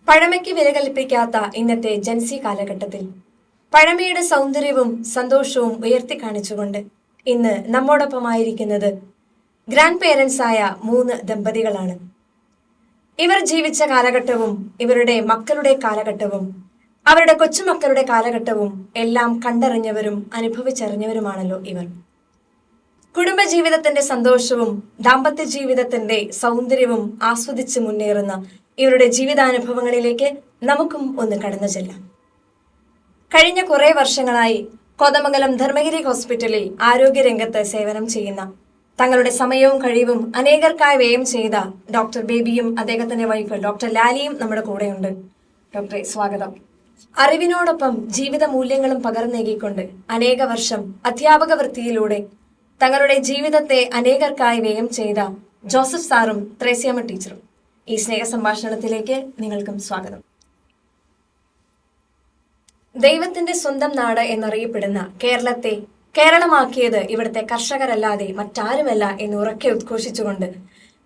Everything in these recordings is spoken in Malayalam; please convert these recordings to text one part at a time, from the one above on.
പഴമയ്ക്ക് വില കൽപ്പിക്കാത്ത ഇന്നത്തെ ജൻസി കാലഘട്ടത്തിൽ പഴമയുടെ സൗന്ദര്യവും സന്തോഷവും ഉയർത്തിക്കാണിച്ചുകൊണ്ട് ഇന്ന് നമ്മോടൊപ്പമായിരിക്കുന്നത് ഗ്രാൻഡ് പേരൻസായ 3 ദമ്പതികളാണ്. ഇവർ ജീവിച്ച കാലഘട്ടവും ഇവരുടെ മക്കളുടെ കാലഘട്ടവും അവരുടെ കൊച്ചുമക്കളുടെ കാലഘട്ടവും എല്ലാം കണ്ടറിഞ്ഞവരും അനുഭവിച്ചറിഞ്ഞവരുമാണല്ലോ ഇവർ. കുടുംബജീവിതത്തിന്റെ സന്തോഷവും ദാമ്പത്യ ജീവിതത്തിന്റെ സൗന്ദര്യവും ആസ്വദിച്ച് മുന്നേറുന്ന ഇവരുടെ ജീവിതാനുഭവങ്ങളിലേക്ക് നമുക്കും ഒന്ന് കടന്നു ചെല്ലാം. കഴിഞ്ഞ കുറെ വർഷങ്ങളായി കോതമംഗലം ധർമ്മഗിരി ഹോസ്പിറ്റലിൽ ആരോഗ്യരംഗത്ത് സേവനം ചെയ്യുന്ന, തങ്ങളുടെ സമയവും കഴിവും അനേകർക്കായി വ്യയം ചെയ്ത ഡോക്ടർ ബേബിയും അദ്ദേഹത്തിന്റെ വൈഫ് ഡോക്ടർ ലാലിയും നമ്മുടെ കൂടെയുണ്ട്. ഡോക്ടറെ, സ്വാഗതം. അറിവിനോടൊപ്പം ജീവിത മൂല്യങ്ങളും പകർന്നേകിക്കൊണ്ട് അനേക വർഷം അധ്യാപക വൃത്തിയിലൂടെ തങ്ങളുടെ ജീവിതത്തെ അനേകർക്കായി വ്യയം ചെയ്ത ജോസഫ് സാറും ത്രേസ്യാമ്മ ടീച്ചറും, ഈ സ്നേഹ സംഭാഷണത്തിലേക്ക് നിങ്ങൾക്കും സ്വാഗതം. ദൈവത്തിന്റെ സ്വന്തം നാട് എന്നറിയപ്പെടുന്ന കേരളത്തെ കേരളമാക്കിയത് ഇവിടുത്തെ കർഷകരല്ലാതെ മറ്റാരുമല്ല എന്ന് ഉറക്കെ ഉദ്ഘോഷിച്ചുകൊണ്ട്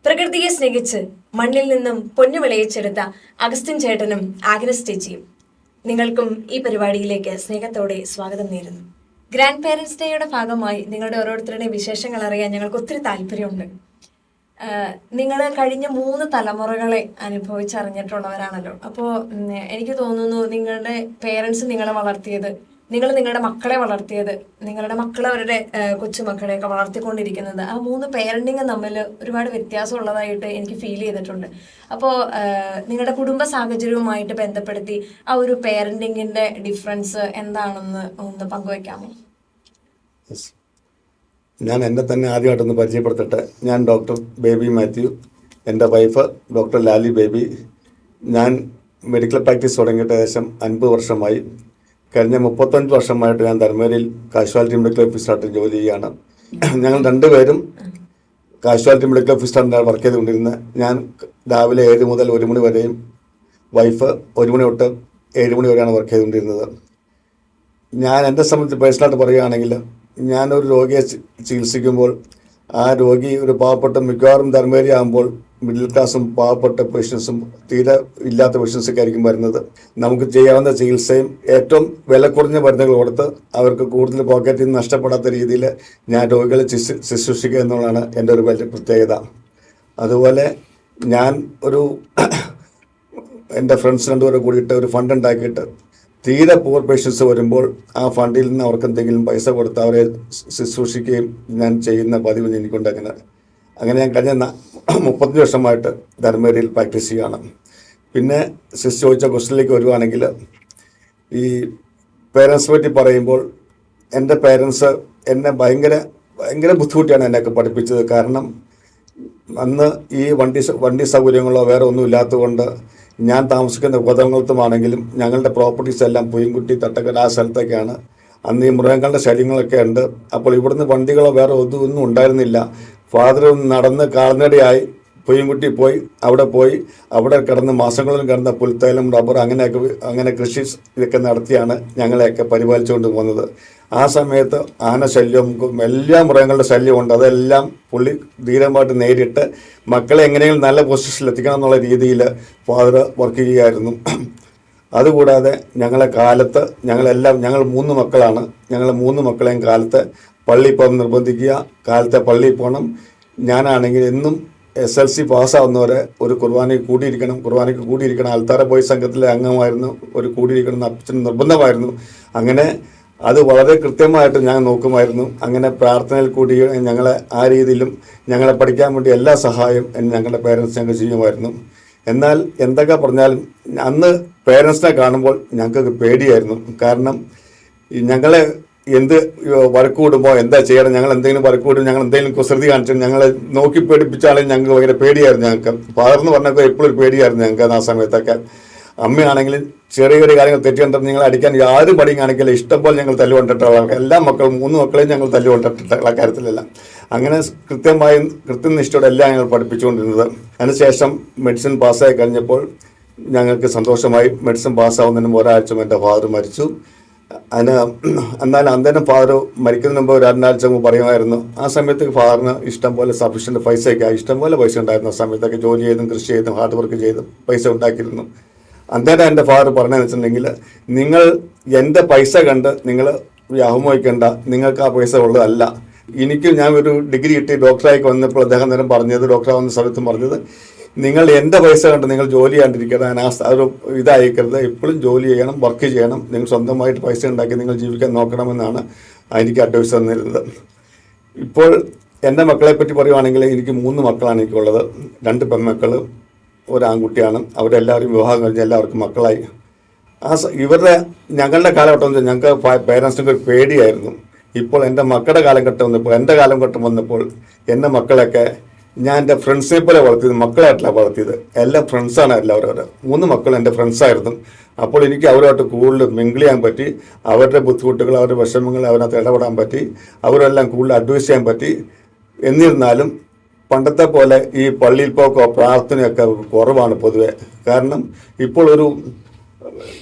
പ്രകൃതിയെ സ്നേഹിച്ച് മണ്ണിൽ നിന്നും പൊന്നു വിളയിച്ചെടുത്ത അഗസ്റ്റിൻ ചേട്ടനും ആഗ്നസ് ചേച്ചിയും, നിങ്ങൾക്കും ഈ പരിപാടിയിലേക്ക് സ്നേഹത്തോടെ സ്വാഗതം നേരുന്നു. ഗ്രാൻഡ് പേരൻസ് ഡേയുടെ ഭാഗമായി നിങ്ങളുടെ ഓരോരുത്തരുടെയും വിശേഷങ്ങൾ അറിയാൻ ഞങ്ങൾക്ക് ഒത്തിരി താല്പര്യമുണ്ട്. നിങ്ങൾ കഴിഞ്ഞ 3 തലമുറകളെ അനുഭവിച്ചറിഞ്ഞിട്ടുള്ളവരാണല്ലോ. അപ്പോൾ എനിക്ക് തോന്നുന്നു നിങ്ങളുടെ പേരൻസ് നിങ്ങളെ വളർത്തിയത്, നിങ്ങൾ നിങ്ങളുടെ മക്കളെ വളർത്തിയത്, നിങ്ങളുടെ മക്കൾ അവരുടെ കൊച്ചുമക്കളെയൊക്കെ വളർത്തിക്കൊണ്ടിരിക്കുന്നത്, ആ 3 പേരൻറ്റിങ് തമ്മിൽ ഒരുപാട് വ്യത്യാസമുള്ളതായിട്ട് എനിക്ക് ഫീൽ ചെയ്തിട്ടുണ്ട്. അപ്പോൾ നിങ്ങളുടെ കുടുംബ സാഹചര്യവുമായിട്ട് ബന്ധപ്പെടുത്തി ആ ഒരു പേരൻറ്റിങ്ങിൻ്റെ ഡിഫറൻസ് എന്താണെന്ന് ഒന്ന് പങ്കുവയ്ക്കാമോ? ഞാൻ എന്നെ തന്നെ ആദ്യമായിട്ടൊന്ന് പരിചയപ്പെടുത്തട്ടെ. ഞാൻ ഡോക്ടർ ബേബി മാത്യു, എൻ്റെ വൈഫ് ഡോക്ടർ ലാലി ബേബി. ഞാൻ മെഡിക്കൽ പ്രാക്ടീസ് തുടങ്ങിയിട്ട് ഏകദേശം 50 വർഷമായി. കഴിഞ്ഞ 35 വർഷമായിട്ട് ഞാൻ ധർമ്മേരിയിൽ കാഷ്വാലിറ്റി മെഡിക്കൽ ഓഫീസറായിട്ട് ജോലി ചെയ്യുകയാണ്. ഞങ്ങൾ 2 പേരും കാഷ്വാലിറ്റി മെഡിക്കൽ ഓഫീസറാണ് വർക്ക് ചെയ്തുകൊണ്ടിരുന്നത്. ഞാൻ രാവിലെ 7 മുതൽ 1 മണി വരെയും, വൈഫ് 1 മണി തൊട്ട് 7 മണി വരെയാണ് വർക്ക് ചെയ്തുകൊണ്ടിരുന്നത്. ഞാൻ എൻ്റെ സംബന്ധിച്ച് പേഴ്സണലായിട്ട് പറയുകയാണെങ്കിൽ, ഞാനൊരു രോഗിയെ ചികിത്സിക്കുമ്പോൾ ആ രോഗി ഒരു പാവപ്പെട്ട, മിക്കവാറും ധർമ്മേരി ആകുമ്പോൾ മിഡിൽ ക്ലാസ്സും പാവപ്പെട്ട പേഷ്യൻസും തീരെ ഇല്ലാത്ത പേഷ്യൻസൊക്കെ ആയിരിക്കും വരുന്നത്. നമുക്ക് ചെയ്യാവുന്ന ചികിത്സയും ഏറ്റവും വില കുറഞ്ഞ മരുന്നുകൾ കൊടുത്ത് അവർക്ക് കൂടുതൽ പോക്കറ്റിൽ നിന്ന് നഷ്ടപ്പെടാത്ത രീതിയിൽ ഞാൻ രോഗികളെ ശുശ്രൂഷിക്കുക എന്നുള്ളതാണ് എൻ്റെ ഒരു വലിയ പ്രത്യേകത. അതുപോലെ ഞാൻ എൻ്റെ ഫ്രണ്ട്സ് 2 പേരെ കൂടിയിട്ട് ഒരു ഫണ്ട് ഉണ്ടാക്കിയിട്ട് തീരെ പൂർ പേഷ്യൻസ് വരുമ്പോൾ ആ ഫണ്ടിൽ നിന്ന് അവർക്ക് എന്തെങ്കിലും പൈസ കൊടുത്ത് അവരെ ശുശ്രൂഷിക്കുകയും ഞാൻ ചെയ്യുന്ന പതിവ് എനിക്കുണ്ട്. അങ്ങനെ ഞാൻ കഴിഞ്ഞ 35 വർഷമായിട്ട് ധർമ്മേരിയിൽ പ്രാക്ടീസ് ചെയ്യുകയാണ്. പിന്നെ സിസ്റ്റർ ചോദിച്ച ക്വസ്റ്റ്യനിലേക്ക് വരുവാണെങ്കിൽ, ഈ പേരൻസ് പറ്റി പറയുമ്പോൾ, എൻ്റെ പേരൻസ് എന്നെ ഭയങ്കര ബുദ്ധിമുട്ടിയാണ് എന്നെയൊക്കെ പഠിപ്പിച്ചത്. കാരണം അന്ന് ഈ വണ്ടി സൗകര്യങ്ങളോ വേറെ ഒന്നും ഇല്ലാത്തതുകൊണ്ട് ഞാൻ താമസിക്കുന്ന കോതമംഗലത്തുമാണെങ്കിലും ഞങ്ങളുടെ പ്രോപ്പർട്ടീസ് എല്ലാം പൂയംകുട്ടി, തട്ടക്കര ആ സ്ഥലത്തൊക്കെയാണ്. അന്ന് ഈ മൃഗങ്ങളുടെ ശല്യങ്ങളൊക്കെ ഉണ്ട്. അപ്പോൾ ഇവിടുന്ന് വണ്ടികളോ വേറെ ഒന്നും ഉണ്ടായിരുന്നില്ല. ഫാദർ നടന്ന് കാൽനടയായി പൂയംകുട്ടി പോയി അവിടെ കിടന്ന് മാസങ്ങളിലും കിടന്ന പുൽത്തൈലം, റബ്ബർ അങ്ങനെ കൃഷി ഇതൊക്കെ നടത്തിയാണ് ഞങ്ങളെയൊക്കെ പരിപാലിച്ചുകൊണ്ട് പോകുന്നത്. ആ സമയത്ത് ആന ശല്യവും എല്ലാ മൃഗങ്ങളുടെ ശല്യമുണ്ട്. അതെല്ലാം പുള്ളി ധീരമായിട്ട് നേരിട്ട് മക്കളെ എങ്ങനെയെങ്കിലും നല്ല പൊസിഷനിൽ എത്തിക്കണം എന്നുള്ള രീതിയിൽ ഫാദർ വർക്ക് ചെയ്യുകയായിരുന്നു. അതുകൂടാതെ ഞങ്ങൾ 3 മക്കളാണ്. ഞങ്ങൾ 3 മക്കളെയും കാലത്ത് പള്ളിയിൽ പോകാൻ നിർബന്ധിക്കുക, കാലത്തെ പള്ളിയിൽ പോകണം. ഞാനാണെങ്കിൽ എന്നും SLC പാസ്സാവുന്നവരെ ഒരു കുർബാനയ്ക്ക് കൂടിയിരിക്കണം. അൽത്താര ബോയ് സംഘത്തിലെ അംഗമായിരുന്നു. ഒരു കൂടിയിരിക്കണം അപ്പച്ചന് നിർബന്ധമായിരുന്നു. അങ്ങനെ അത് വളരെ കൃത്യമായിട്ട് ഞാൻ നോക്കുമായിരുന്നു. അങ്ങനെ പ്രാർത്ഥനയിൽ കൂടി ഞങ്ങളെ ആ രീതിയിലും ഞങ്ങളെ പഠിക്കാൻ വേണ്ടി എല്ലാ സഹായം ഞങ്ങളുടെ പേരൻസ് ഞങ്ങൾ ചെയ്യുമായിരുന്നു. എന്നാൽ എന്തൊക്കെ പറഞ്ഞാലും അന്ന് പേരൻസിനെ കാണുമ്പോൾ ഞങ്ങൾക്ക് പേടിയായിരുന്നു. കാരണം ഞങ്ങളെ എന്ത് വഴക്ക് കൂടുമ്പോൾ എന്താ ചെയ്യണം, ഞങ്ങൾ എന്തെങ്കിലും വഴക്ക് കൂടും, ഞങ്ങൾ എന്തെങ്കിലും കുസൃതി കാണിച്ചു ഞങ്ങളെ നോക്കി പേടിപ്പിച്ചാലും ഞങ്ങൾക്ക് ഭയങ്കര പേടിയായിരുന്നു. ഞങ്ങൾക്ക് ഫാദർന്ന് പറഞ്ഞപ്പോൾ എപ്പോഴും പേടിയായിരുന്നു ഞങ്ങൾക്ക് ആ സമയത്തൊക്കെ. അമ്മയാണെങ്കിലും ചെറിയ കാര്യങ്ങൾ തെറ്റിക്കൊണ്ടിരുന്ന ഞങ്ങൾ അടിക്കാൻ യാതൊരു പടിയും കാണിക്കില്ല. ഇഷ്ടംപോലെ ഞങ്ങൾ തല്ലുകൊണ്ടിട്ടുള്ള എല്ലാ മക്കളും 3 മക്കളെയും ഞങ്ങൾ തല്ലുകൊണ്ടിട്ടുള്ള കാര്യത്തിലെല്ലാം. അങ്ങനെ കൃത്യനിഷ്ഠയോടെ എല്ലാം ഞങ്ങൾ പഠിപ്പിച്ചുകൊണ്ടിരുന്നത്. അതിനുശേഷം മെഡിസിൻ പാസ്സായി കഴിഞ്ഞപ്പോൾ ഞങ്ങൾക്ക് സന്തോഷമായി. മെഡിസിൻ പാസ്സാവുന്നതിന് ഒരാഴ്ച എൻ്റെ ഫാദർ മരിച്ചു. എന്നാലും അന്നേരം ഫാദർ മരിക്കുന്നതിന് മുമ്പ് 2 മുമ്പ് പറയുമായിരുന്നു. ആ സമയത്ത് ഫാദറിന് ഇഷ്ടംപോലെ സഫീഷ്യൻ്റ് ഇഷ്ടംപോലെ പൈസ ഉണ്ടായിരുന്നു. ആ സമയത്തൊക്കെ ജോലി ചെയ്തും കൃഷി ചെയ്തും ഹാർഡ് വർക്ക് ചെയ്തും പൈസ ഉണ്ടാക്കിയിരുന്നു. അന്നേരം എൻ്റെ ഫാദർ പറഞ്ഞതെന്ന് വെച്ചിട്ടുണ്ടെങ്കിൽ, നിങ്ങൾ എൻ്റെ പൈസ കണ്ട് നിങ്ങൾ വ്യാമോഹിക്കേണ്ട, നിങ്ങൾക്ക് ആ പൈസ ഉള്ളതല്ല. ഞാൻ ഒരു ഡിഗ്രി കിട്ടി ഡോക്ടറായി വന്നപ്പോൾ അദ്ദേഹം നേരം പറഞ്ഞത്, ഡോക്ടറാവുന്ന സമയത്തും പറഞ്ഞത്, നിങ്ങൾ എൻ്റെ പൈസ കണ്ട് നിങ്ങൾ ജോലി ചെയ്യാണ്ടിരിക്കണം, ഒരു ഇതായിക്കരുത്, എപ്പോഴും ജോലി ചെയ്യണം, വർക്ക് ചെയ്യണം, നിങ്ങൾ സ്വന്തമായിട്ട് പൈസ ഉണ്ടാക്കി നിങ്ങൾ ജീവിക്കാൻ നോക്കണമെന്നാണ് എനിക്ക് അഡ്വൈസ് തന്നിരുന്നത്. ഇപ്പോൾ എൻ്റെ മക്കളെ പറ്റി പറയുവാണെങ്കിൽ എനിക്ക് 3 മക്കളാണ് എനിക്കുള്ളത്. 2 പെൺമക്കൾ, ഒരു ആൺകുട്ടിയാണ്. അവരെല്ലാവരും വിവാഹം കഴിഞ്ഞ് എല്ലാവർക്കും മക്കളായി. ഞങ്ങളുടെ കാലഘട്ടം ഞങ്ങൾക്ക് പേരൻസിനൊക്കെ ഒരു പേടിയായിരുന്നു. ഇപ്പോൾ എൻ്റെ മക്കളുടെ കാലഘട്ടം വന്നപ്പോൾ, എൻ്റെ കാലഘട്ടം വന്നപ്പോൾ എൻ്റെ മക്കളൊക്കെ ഞാൻ എൻ്റെ ഫ്രണ്ട്സിനെ പോലെ വളർത്തിയത്, മക്കളായിട്ടല്ല വളർത്തിയത്. എല്ലാം ഫ്രണ്ട്സാണ് എല്ലാവരും. 3 മക്കൾ എൻ്റെ ഫ്രണ്ട്സായിരുന്നു. അപ്പോൾ എനിക്ക് അവരുമായിട്ട് കൂടുതൽ മിങ്കിൾ ചെയ്യാൻ പറ്റി. അവരുടെ ബുദ്ധിമുട്ടുകൾ, അവരുടെ വിഷമങ്ങൾ അവരകത്ത് ഇടപെടാൻ പറ്റി. അവരെല്ലാം കൂടുതൽ അഡ്വൈസ് ചെയ്യാൻ പറ്റി. എന്നിരുന്നാലും പണ്ടത്തെ പോലെ ഈ പള്ളിയിൽ പോക്കോ പ്രാർത്ഥനയൊക്കെ കുറവാണ് പൊതുവെ. കാരണം ഇപ്പോൾ ഒരു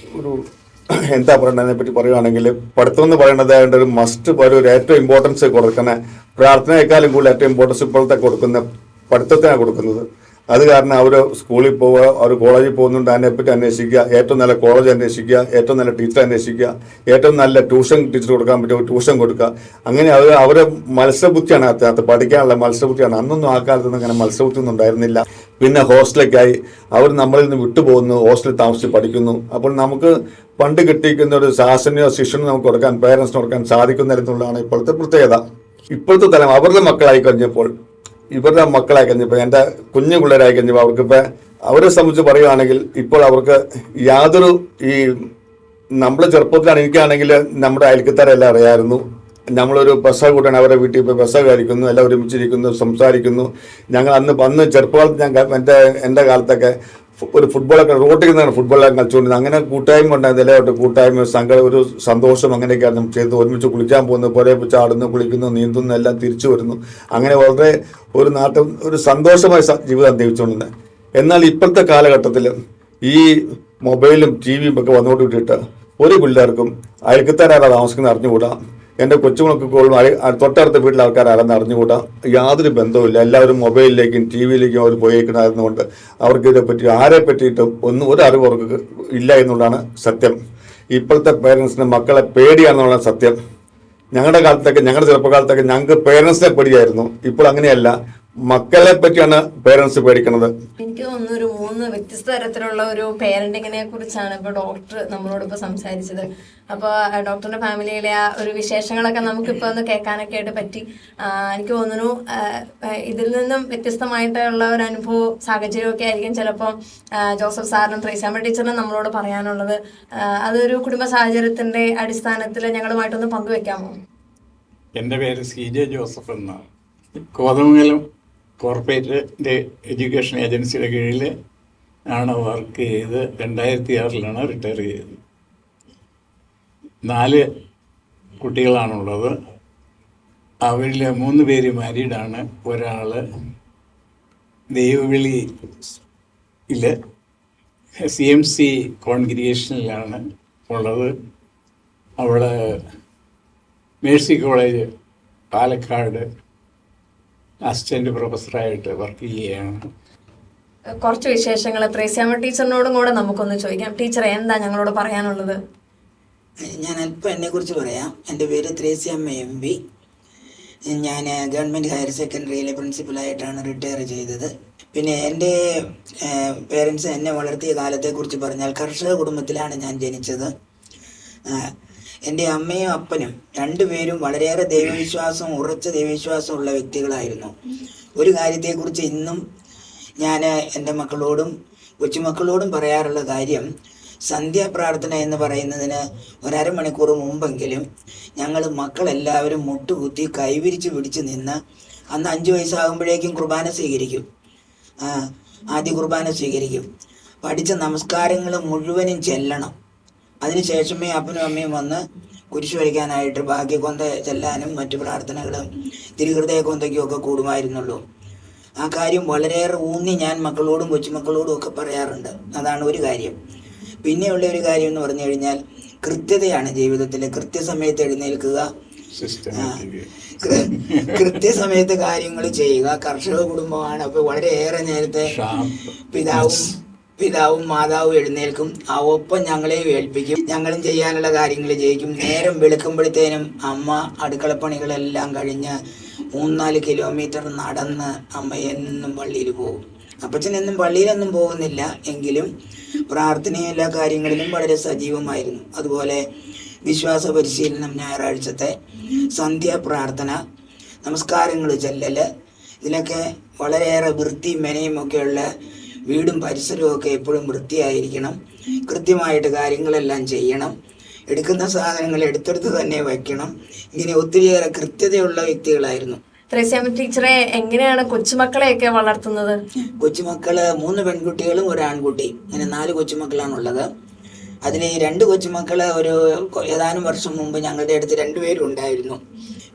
എന്താ പറയേണ്ടതിനെ പറ്റി പറയുകയാണെങ്കിൽ, പഠിത്തം എന്ന് പറയുന്നത് ഒരു മസ്റ്റ്, ഒരു ഏറ്റവും ഇമ്പോർട്ടൻസ് കൊടുക്കുന്ന, പ്രാർത്ഥനയെക്കാളും കൂടുതൽ ഏറ്റവും ഇമ്പോർട്ടൻസ് ഇപ്പോഴത്തെ കൊടുക്കുന്ന പഠിത്തത്തിനാണ് കൊടുക്കുന്നത്. അത് കാരണം അവർ സ്കൂളിൽ പോവുക, അവർ കോളേജിൽ പോകുന്നുണ്ട്, അതിനെപ്പറ്റി അന്വേഷിക്കുക, ഏറ്റവും നല്ല കോളേജ് അന്വേഷിക്കുക, ഏറ്റവും നല്ല ടീച്ചർ അന്വേഷിക്കുക, ഏറ്റവും നല്ല ട്യൂഷൻ ടീച്ചർ കൊടുക്കാൻ പറ്റുമോ ട്യൂഷൻ കൊടുക്കുക. അങ്ങനെ അവരെ മത്സരബുദ്ധിയാണ് അതിനകത്ത്, പഠിക്കാനുള്ള മത്സരബുദ്ധിയാണ്. അന്നൊന്നും ആ കാലത്തൊന്നും അങ്ങനെ മത്സരബുദ്ധി ഒന്നും ഉണ്ടായിരുന്നില്ല. പിന്നെ ഹോസ്റ്റലൊക്കെയായി അവർ നമ്മളിൽ നിന്ന് വിട്ടുപോകുന്നു, ഹോസ്റ്റലിൽ താമസിച്ച് പഠിക്കുന്നു. അപ്പോൾ നമുക്ക് പണ്ട് കിട്ടിയിരിക്കുന്ന ഒരു ശാസനയോ ശിക്ഷണോ നമുക്ക് കൊടുക്കാൻ, പേരൻസിന് കൊടുക്കാൻ സാധിക്കുന്നില്ലെന്നുള്ളതാണ് ഇപ്പോഴത്തെ പ്രത്യേകത. ഇപ്പോഴത്തെ തലം ഇവരുടെ മക്കളായി കഴിഞ്ഞപ്പോൾ എൻ്റെ കുഞ്ഞു പിള്ളേരായി കഴിഞ്ഞപ്പോൾ അവർക്കിപ്പോൾ അവരെ സംബന്ധിച്ച് പറയുകയാണെങ്കിൽ ഇപ്പോൾ അവർക്ക് യാതൊരു നമ്മൾ ചെറുപ്പത്തിലാണ്, എനിക്കാണെങ്കിൽ നമ്മുടെ അയൽക്കത്താരെല്ലാം അറിയാമായിരുന്നു. നമ്മളൊരു ബസ്സ കൂട്ടാണ് അവരുടെ വീട്ടിൽ പോയി ബസ്സ കഴിക്കുന്നു, എല്ലാം ഒരുമിച്ചിരിക്കുന്നു, സംസാരിക്കുന്നു. ഞങ്ങൾ അന്ന് ചെറുപ്പകാലത്ത് എൻ്റെ കാലത്തൊക്കെ ഒരു ഫുട്ബോളൊക്കെ റോട്ടിൽ നിന്നാണ് ഫുട്ബോളൊക്കെ കളിച്ചുകൊണ്ടിരുന്നത്. അങ്ങനെ കൂട്ടായ്മ ഉണ്ടായിരുന്നു, എല്ലാവരും കൂട്ടായ്മ, ഒരു സന്തോഷം അങ്ങനെയൊക്കെയാണ് ചെയ്ത് ഒരുമിച്ച് കുളിക്കാൻ പോകുന്നു, പുഴയെ ചാടുന്നു, കുളിക്കുന്നു, നീന്തുന്നു, എല്ലാം തിരിച്ചു വരുന്നു. അങ്ങനെ വളരെ ഒരു സന്തോഷമായ ജീവിതം ജീവിച്ചുകൊണ്ടിരുന്നത്. എന്നാൽ ഇപ്പോഴത്തെ കാലഘട്ടത്തിൽ ഈ മൊബൈലും ടി വിയും ഒക്കെ വന്നുകൊണ്ട് വിട്ടിട്ട് ഒരു പിള്ളേർക്കും അയൽക്കത്താരാണ് താമസിക്കുന്നത് അറിഞ്ഞുകൂടാ. എൻ്റെ കൊച്ചുമക്കൾക്കോളും തൊട്ടടുത്ത വീട്ടിലെ ആൾക്കാരാരെന്ന് അറിഞ്ഞുകൂടാ. യാതൊരു ബന്ധവുമില്ല. എല്ലാവരും മൊബൈലിലേക്കും ടി വിയിലേക്കും അവർ പോയേക്കണമായിരുന്നുകൊണ്ട് അവർക്ക് ഇതിനെപ്പറ്റി ആരെ പറ്റിയിട്ടും ഒരു അറിവ് അവർക്ക് ഇല്ല എന്നുള്ളതാണ് സത്യം. ഇപ്പോഴത്തെ പേരൻസിന് മക്കളെ പേടിയാണെന്നുള്ള സത്യം. ഞങ്ങളുടെ ചെറുപ്പകാലത്തൊക്കെ ഞങ്ങൾക്ക് പേരൻസിനെ പേടിയായിരുന്നു. ഇപ്പോൾ അങ്ങനെയല്ല, മക്കളെ പറ്റിയാണ് പേരൻസ് പേടിക്കുന്നത്. എനിക്ക് തോന്നുന്നു ഒരു 3 വ്യത്യസ്ത തരത്തിലുള്ള ഒരു പേരന്റിങ്ങിനെ കുറിച്ചാണ് ഇപ്പൊ ഡോക്ടർ നമ്മളോട് ഇപ്പൊ സംസാരിച്ചത്. അപ്പൊ ഡോക്ടറിന്റെ ഫാമിലിയിലെ ആ ഒരു വിശേഷങ്ങളൊക്കെ നമുക്കിപ്പോ ഒന്ന് കേൾക്കാനൊക്കെ ആയിട്ട് പറ്റി. എനിക്ക് തോന്നുന്നു ഇതിൽ നിന്നും വ്യത്യസ്തമായിട്ടുള്ള ഒരു അനുഭവ സാഹചര്യമൊക്കെ ആയിരിക്കും ചിലപ്പോൾ ജോസഫ് സാറിനും ത്രേസ്യാമ്മ ടീച്ചറിനും നമ്മളോട് പറയാനുള്ളത്. അതൊരു കുടുംബ സാഹചര്യത്തിന്റെ അടിസ്ഥാനത്തിൽ ഞങ്ങളുമായിട്ടൊന്ന് പങ്കുവെക്കാമോ? എൻ്റെ പേര് CJ ജോസഫ് എന്നാണ്. കോതമംഗലം കോർപ്പറേറ്റ് എഡ്യൂക്കേഷൻ ഏജൻസിയുടെ കീഴിൽ ആണ് വർക്ക് ചെയ്ത് 2006 റിട്ടയർ ചെയ്തത്. 4 കുട്ടികളാണുള്ളത്. അവരിൽ 3 പേര് മാരീഡാണ്. ഒരാൾ ദൈവവിളിയിൽ CMC കോൺഗ്രിഗേഷനിലാണ് ഉള്ളത്. അവിടെ മേഴ്സി കോളേജ് പാലക്കാട് അസിസ്റ്റന്റ് പ്രൊഫസറായിട്ട് വർക്ക് ചെയ്യുകയാണ്. കുറച്ച് വിശേഷങ്ങൾ ത്രേസ്യാമ്മ ടീച്ചറിനോടും കൂടെ നമുക്കൊന്ന് ചോദിക്കാം. ടീച്ചർ എന്താ ഞങ്ങളോട് പറയാനുള്ളത്? ഞാൻ അല്പം എന്നെക്കുറിച്ച് പറയാം. എൻ്റെ പേര് ത്രേസ്യാമ്മ MB. ഞാൻ ഗവൺമെൻറ് ഹയർ സെക്കൻഡറിയിലെ പ്രിൻസിപ്പലായിട്ടാണ് റിട്ടയർ ചെയ്തത്. പിന്നെ എൻ്റെ പേരൻസ് എന്നെ വളർത്തിയ കാലത്തെക്കുറിച്ച് പറഞ്ഞാൽ കർഷക കുടുംബത്തിലാണ് ഞാൻ ജനിച്ചത്. എൻ്റെ അമ്മയും അപ്പനും 2 പേരും വളരെയേറെ ഉറച്ച ദൈവവിശ്വാസമുള്ള വ്യക്തികളായിരുന്നു. ഒരു കാര്യത്തെക്കുറിച്ച് ഇന്നും ഞാൻ എൻ്റെ മക്കളോടും കൊച്ചുമക്കളോടും പറയാറുള്ള കാര്യം, സന്ധ്യാപ്രാർത്ഥന എന്ന് പറയുന്നതിന് 1/2 മണിക്കൂർ മുമ്പെങ്കിലും ഞങ്ങൾ മക്കളെല്ലാവരും മുട്ടുകുത്തി കൈവിരിച്ച് പിടിച്ച് നിന്ന് അന്ന് 5 വയസ്സാകുമ്പോഴേക്കും കുർബാന സ്വീകരിക്കും. ആദ്യ കുർബാന സ്വീകരിക്കും. പഠിച്ച നമസ്കാരങ്ങൾ മുഴുവനും ചെല്ലണം. അതിനുശേഷമേ അപ്പനും അമ്മയും വന്ന് കുരിശു വരയ്ക്കാനായിട്ട് ഭാഗ്യകൊന്ത ചെല്ലാനും മറ്റു പ്രാർത്ഥനകളും തിരുഹൃദയ കൊന്തയ്ക്കും ഒക്കെ കൂടുമായിരുന്നുള്ളൂ. ആ കാര്യം വളരെയേറെ ഊന്നി ഞാൻ മക്കളോടും കൊച്ചുമക്കളോടും ഒക്കെ പറയാറുണ്ട്. അതാണ് ഒരു കാര്യം. പിന്നെയുള്ള ഒരു കാര്യം എന്ന് പറഞ്ഞു കഴിഞ്ഞാൽ കൃത്യതയാണ് ജീവിതത്തിൽ. കൃത്യസമയത്ത് എഴുന്നേൽക്കുക, കൃത്യസമയത്ത് കാര്യങ്ങൾ ചെയ്യുക. കർഷക കുടുംബമാണ്. അപ്പോൾ വളരെയേറെ നേരത്തെ പിതാവും പിതാവും മാതാവും എഴുന്നേൽക്കും, ആ ഒപ്പം ഞങ്ങളെയും ഏൽപ്പിക്കും. ഞങ്ങളും ചെയ്യാനുള്ള കാര്യങ്ങൾ ചെയ്യിക്കും. നേരം വെളുക്കുമ്പോഴത്തേനും അമ്മ അടുക്കളപ്പണികളെല്ലാം കഴിഞ്ഞ് 3-4 കിലോമീറ്റർ നടന്ന് അമ്മ എന്നും പള്ളിയിൽ പോകും. അപ്പച്ചൻ എന്നും പള്ളിയിലൊന്നും പോകുന്നില്ല, എങ്കിലും പ്രാർത്ഥനയും എല്ലാ കാര്യങ്ങളിലും വളരെ സജീവമായിരുന്നു. അതുപോലെ വിശ്വാസ പരിശീലനം, ഞായറാഴ്ചത്തെ സന്ധ്യാപ്രാർത്ഥന, നമസ്കാരങ്ങൾ ചെല്ലൽ, ഇതിലൊക്കെ വളരെയേറെ വൃത്തി മെനയും ഒക്കെയുള്ള വീടും പരിസരവും ഒക്കെ എപ്പോഴും വൃത്തിയായിരിക്കണം. കൃത്യമായിട്ട് കാര്യങ്ങളെല്ലാം ചെയ്യണം. എടുക്കുന്ന സാധനങ്ങൾ എടുത്തെടുത്ത് തന്നെ വയ്ക്കണം. ഇങ്ങനെ ഒത്തിരിയേറെ കൃത്യതയുള്ള വ്യക്തികളായിരുന്നു. ത്രേസ്യാമ്മ ടീച്ചറെ എങ്ങനെയാണ് കൊച്ചുമക്കളെയൊക്കെ വളർത്തുന്നത്? കൊച്ചുമക്കള് 3 പെൺകുട്ടികളും 1 ആൺകുട്ടി, അങ്ങനെ 4 കൊച്ചുമക്കളാണുള്ളത്. അതിൽ 2 കൊച്ചുമക്കള് ഒരു ഏതാനും വർഷം മുമ്പ് ഞങ്ങളുടെ അടുത്ത് 2 പേരും ഉണ്ടായിരുന്നു.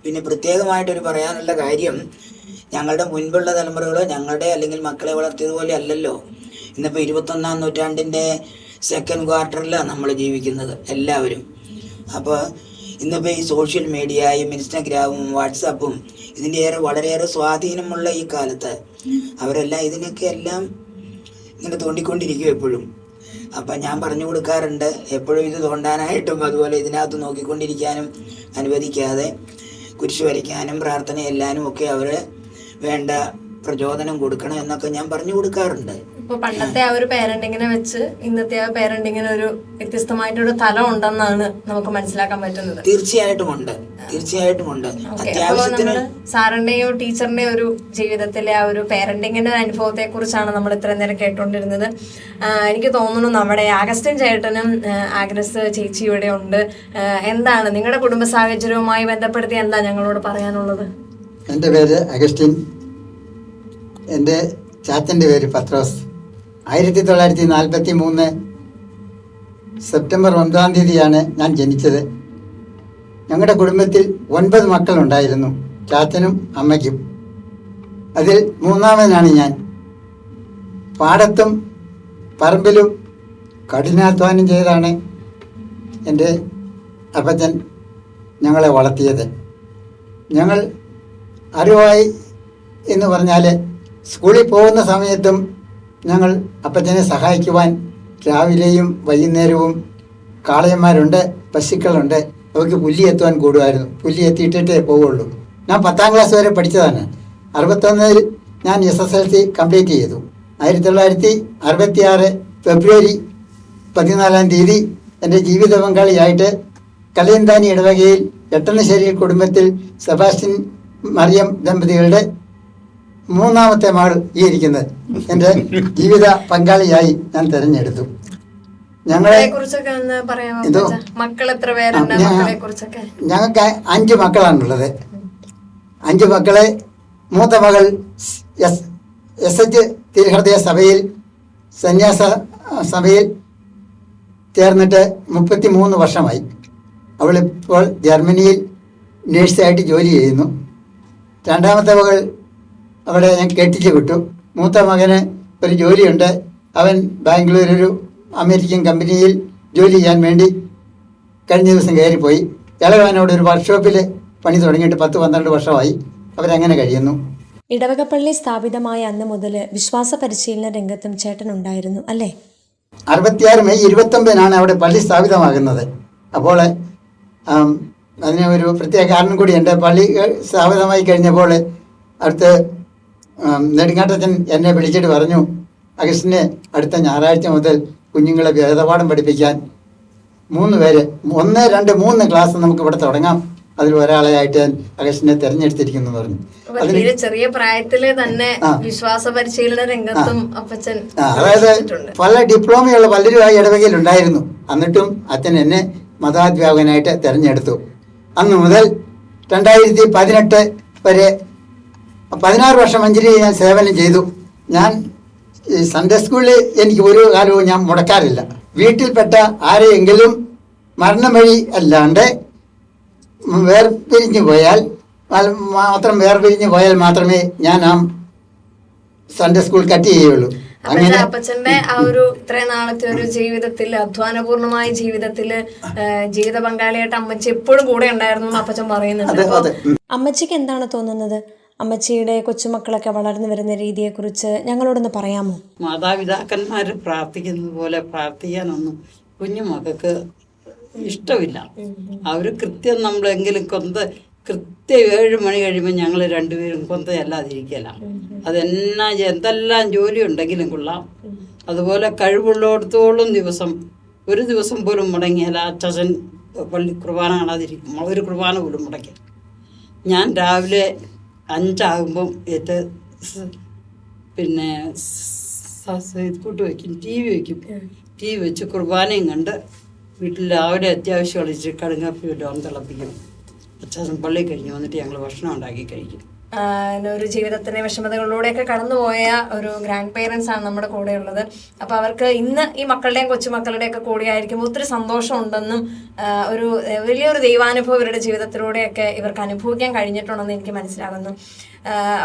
പിന്നെ പ്രത്യേകമായിട്ടൊരു പറയാനുള്ള കാര്യം, ഞങ്ങളുടെ മുൻപുള്ള തലമുറകളോ ഞങ്ങളുടെ അല്ലെങ്കിൽ മക്കളെ വളർത്തിയതുപോലെ അല്ലല്ലോ. ഇന്നിപ്പോൾ 21-ാം നൂറ്റാണ്ടിൻ്റെ സെക്കൻഡ് ക്വാർട്ടറിലാണ് നമ്മൾ ജീവിക്കുന്നത് എല്ലാവരും. അപ്പോൾ ഇന്നിപ്പോൾ ഈ സോഷ്യൽ മീഡിയയും ഇൻസ്റ്റഗ്രാമും വാട്സാപ്പും ഇതിൻ്റെ വളരെയേറെ സ്വാധീനമുള്ള ഈ കാലത്ത് അവരെല്ലാം ഇതിനൊക്കെ എല്ലാം ഇങ്ങനെ തോണ്ടിക്കൊണ്ടിരിക്കും എപ്പോഴും. അപ്പം ഞാൻ പറഞ്ഞു കൊടുക്കാറുണ്ട്, എപ്പോഴും ഇത് തോണ്ടാനായിട്ടും അതുപോലെ ഇതിനകത്ത് നോക്കിക്കൊണ്ടിരിക്കാനും അനുവദിക്കാതെ കുരിശ് വരയ്ക്കാനും പ്രാർത്ഥന എല്ലാനും ഒക്കെ അവർ വേണ്ട പ്രചോദനം കൊടുക്കണം എന്നൊക്കെ ഞാൻ പറഞ്ഞു കൊടുക്കാറുണ്ട്. ഇപ്പൊ പണ്ടത്തെ ആ ഒരു പേരന്റിങ്ങിനെ വെച്ച് ഇന്നത്തെ ആ പേരന്റിങ്ങിന് ഒരു വ്യത്യസ്തമായിട്ടൊരു തലം ഉണ്ടെന്നാണ് നമുക്ക് മനസ്സിലാക്കാൻ പറ്റുന്നത്. തീർച്ചയായിട്ടും ഉണ്ട്. അത്യാവശ്യത്തിന് സാറിന്റെയോ ടീച്ചറിന്റെയോ ഒരു ജീവിതത്തിലെ ആ ഒരു പേരന്റിങ്ങിന്റെ അനുഭവത്തെ കുറിച്ചാണ് നമ്മൾ ഇത്രയും നേരം കേട്ടുകൊണ്ടിരുന്നത്. എനിക്ക് തോന്നുന്നു നമ്മുടെ ആഗസ്റ്റിൻ ചേട്ടനും ആഗ്നസ് ചേച്ചി ഇവിടെ ഉണ്ട്. എന്താണ് നിങ്ങളുടെ കുടുംബ സാഹചര്യവുമായി ബന്ധപ്പെടുത്തി എന്താ ഞങ്ങളോട് പറയാനുള്ളത്? എൻ്റെ പേര് അഗസ്റ്റിൻ, എൻ്റെ ചാച്ചൻ്റെ പേര് പത്രോസ്. 1943 സെപ്റ്റംബർ 9-ാം തീയതിയാണ് ഞാൻ ജനിച്ചത്. ഞങ്ങളുടെ കുടുംബത്തിൽ 9 മക്കളുണ്ടായിരുന്നു, ചാച്ചനും അമ്മയ്ക്കും. അതിൽ 3ാമനാണ് ഞാൻ. പാടത്തും പറമ്പിലും കഠിനാധ്വാനം ചെയ്താണ് എൻ്റെ അപ്പച്ചൻ ഞങ്ങളെ വളർത്തിയത്. ഞങ്ങൾ അറിവായി എന്ന് പറഞ്ഞാൽ സ്കൂളിൽ പോകുന്ന സമയത്തും ഞങ്ങൾ അപ്പച്ചനെ സഹായിക്കുവാൻ രാവിലെയും വൈകുന്നേരവും കാളയന്മാരുണ്ട്, പശുക്കളുണ്ട്, അവർക്ക് പുല്ലി എത്തുവാൻ കൂടുമായിരുന്നു. പുല്ലി എത്തിയിട്ടേ പോവുള്ളൂ. ഞാൻ 10ാം ക്ലാസ് വരെ പഠിച്ചതാണ്. 61-ൽ ഞാൻ SSLC കംപ്ലീറ്റ് ചെയ്തു. 1966 ഫെബ്രുവരി 14-ാം തീയതി എൻ്റെ ജീവിത പങ്കാളിയായിട്ട് കലയന്താനി ഇടവകയിൽ എട്ടനശ്ശേരി കുടുംബത്തിൽ സെബാസ്റ്റ്യൻ മറിയം ദമ്പതികളുടെ 3ാമത്തെ മകൾ ഈ ഇരിക്കുന്നത് എൻ്റെ ജീവിത പങ്കാളിയായി ഞാൻ തിരഞ്ഞെടുത്തു. ഞങ്ങളെ ഞങ്ങൾക്ക് 5 മക്കളാണുള്ളത്. 5 മക്കളെ മൂത്ത മകൾ SH തിരുഹൃദയ സഭയിൽ സന്യാസ സഭയിൽ ചേർന്നിട്ട് 33 വർഷമായി. അവളിപ്പോൾ ജർമ്മനിയിൽ നേഴ്സായിട്ട് ജോലി ചെയ്യുന്നു. 2ാമത്തെ മകൾ അവിടെ ഞാൻ കെട്ടിച്ച് വിട്ടു. മൂത്ത മകന് ഒരു ജോലിയുണ്ട്. അവൻ ബാംഗ്ലൂരൊരു അമേരിക്കൻ കമ്പനിയിൽ ജോലി ചെയ്യാൻ വേണ്ടി കഴിഞ്ഞ ദിവസം കയറിപ്പോയി. ഇളയവനോട് ഒരു വർക്ക്ഷോപ്പിൽ പണി തുടങ്ങിയിട്ട് 10-12 വർഷമായി. അവരങ്ങനെ കഴിയുന്നു. ഇടവകപ്പള്ളി സ്ഥാപിതമായ അന്ന് മുതൽ വിശ്വാസ പരിശീലന രംഗത്തും ചേട്ടനുണ്ടായിരുന്നു അല്ലേ? 66 മെയ് 29-നാണ് അവിടെ പള്ളി സ്ഥാപിതമാകുന്നത്. അപ്പോൾ അതിന് ഒരു പ്രത്യേക കാരണം കൂടിയുണ്ട്. പള്ളി സ്ഥാപിതമായി കഴിഞ്ഞപ്പോൾ അടുത്ത് നെടുങ്ങാട്ടച്ചൻ എന്നെ വിളിച്ചിട്ട് പറഞ്ഞു, അഗസ്റ്റിനെ അടുത്ത ഞായറാഴ്ച മുതൽ കുഞ്ഞുങ്ങളെ വേദപാഠം പഠിപ്പിക്കാൻ 3 പേര് 1, 2, 3 ക്ലാസ് നമുക്ക് ഇവിടെ തുടങ്ങാം. അതിൽ ഒരാളെയായിട്ട് അഗസ്റ്റിനെ തിരഞ്ഞെടുത്തിരിക്കുന്നു പറഞ്ഞു. അതിന് ചെറിയ പ്രായത്തിലെ തന്നെ വിശ്വാസ പരിശീലന രംഗത്തും അപ്പച്ചൻ അതായത് പല ഡിപ്ലോമയുള്ള പലരും ആ ഇടവകയിൽ ഉണ്ടായിരുന്നു. എന്നിട്ടും അച്ഛൻ എന്നെ മതാധ്യാപകനായിട്ട് തിരഞ്ഞെടുത്തു. അന്ന് മുതൽ 2018 വരെ 16 വർഷം മഞ്ചേരിയിൽ ഞാൻ സേവനം ചെയ്തു. ഞാൻ ഈ സൺഡേ സ്കൂളിൽ എനിക്ക് ഒരു കാലവും ഞാൻ മുടക്കാറില്ല. വീട്ടിൽപ്പെട്ട ആരെയെങ്കിലും മരണം വഴി അല്ലാണ്ട് വേർപിരിഞ്ഞു പോയാൽ മാത്രമേ ഞാൻ ആ സൺഡേ സ്കൂൾ കട്ട് ചെയ്യുള്ളൂ. അങ്ങനെ അപ്പച്ചന്റെ ആ ഒരു ഇത്രയും നാളത്തെ ഒരു ജീവിതത്തിൽ, അധ്വാനപൂർണമായ ജീവിതത്തില് ജീവിത പങ്കാളിയായിട്ട് അമ്മച്ചി എപ്പോഴും കൂടെ ഉണ്ടായിരുന്നു എന്ന് അപ്പച്ചൻ പറയുന്നുണ്ട്. അമ്മച്ചിക്ക് എന്താണ് തോന്നുന്നത്? അമ്മച്ചിയുടെ കൊച്ചുമക്കളൊക്കെ വളർന്നു വരുന്ന രീതിയെക്കുറിച്ച് ഞങ്ങളോടൊന്ന് പറയാമോ? മാതാപിതാക്കന്മാർ പ്രാർത്ഥിക്കുന്നത് പോലെ പ്രാർത്ഥിക്കാനൊന്നും കുഞ്ഞുമക്കൾക്ക് ഇഷ്ടമില്ല. അവർ കൃത്യം നമ്മളെങ്കിലും കൃത്യം 7 മണി കഴിയുമ്പോൾ ഞങ്ങൾ രണ്ടുപേരും കൊന്തയല്ലാതിരിക്കല. അതെന്നാ എന്തെല്ലാം ജോലി ഉണ്ടെങ്കിലും കൊള്ളാം. അതുപോലെ കഴിവുള്ളിടത്തോളം ഒരു ദിവസം പോലും മുടങ്ങിയാൽ അച്ഛൻ പള്ളി കുർബാന കാണാതിരിക്കും. ഒരു കുർബാന പോലും മുടക്കി. ഞാൻ രാവിലെ 5 ആകുമ്പം പിന്നെ കൂട്ട് വയ്ക്കും, ടി വി വയ്ക്കും. ടി വി വെച്ച് കുർബാനയും കണ്ട് വീട്ടിൽ രാവിലെ അത്യാവശ്യം കളിച്ച് കടുങ്ങാപ്പി വിടാൻ തിളപ്പിക്കും. അച്ഛൻ പള്ളി കഴിഞ്ഞ് വന്നിട്ട് ഞങ്ങൾ ഭക്ഷണം ഉണ്ടാക്കി കഴിക്കും. ഒരു ജീവിതത്തിൻ്റെ വിഷമതകളിലൂടെയൊക്കെ കടന്നുപോയ ഒരു ഗ്രാൻഡ് പേരൻസ് ആണ് നമ്മുടെ കൂടെ ഉള്ളത്. അപ്പോൾ അവർക്ക് ഇന്ന് ഈ മക്കളുടെയും കൊച്ചുമക്കളുടെയൊക്കെ കൂടെ ആയിരിക്കുമ്പോൾ ഒത്തിരി സന്തോഷമുണ്ടെന്നും ഒരു വലിയൊരു ദൈവാനുഭവം ഇവരുടെ ജീവിതത്തിലൂടെയൊക്കെ ഇവർക്ക് അനുഭവിക്കാൻ കഴിഞ്ഞിട്ടുണ്ടെന്ന് എനിക്ക് മനസ്സിലാകുന്നു.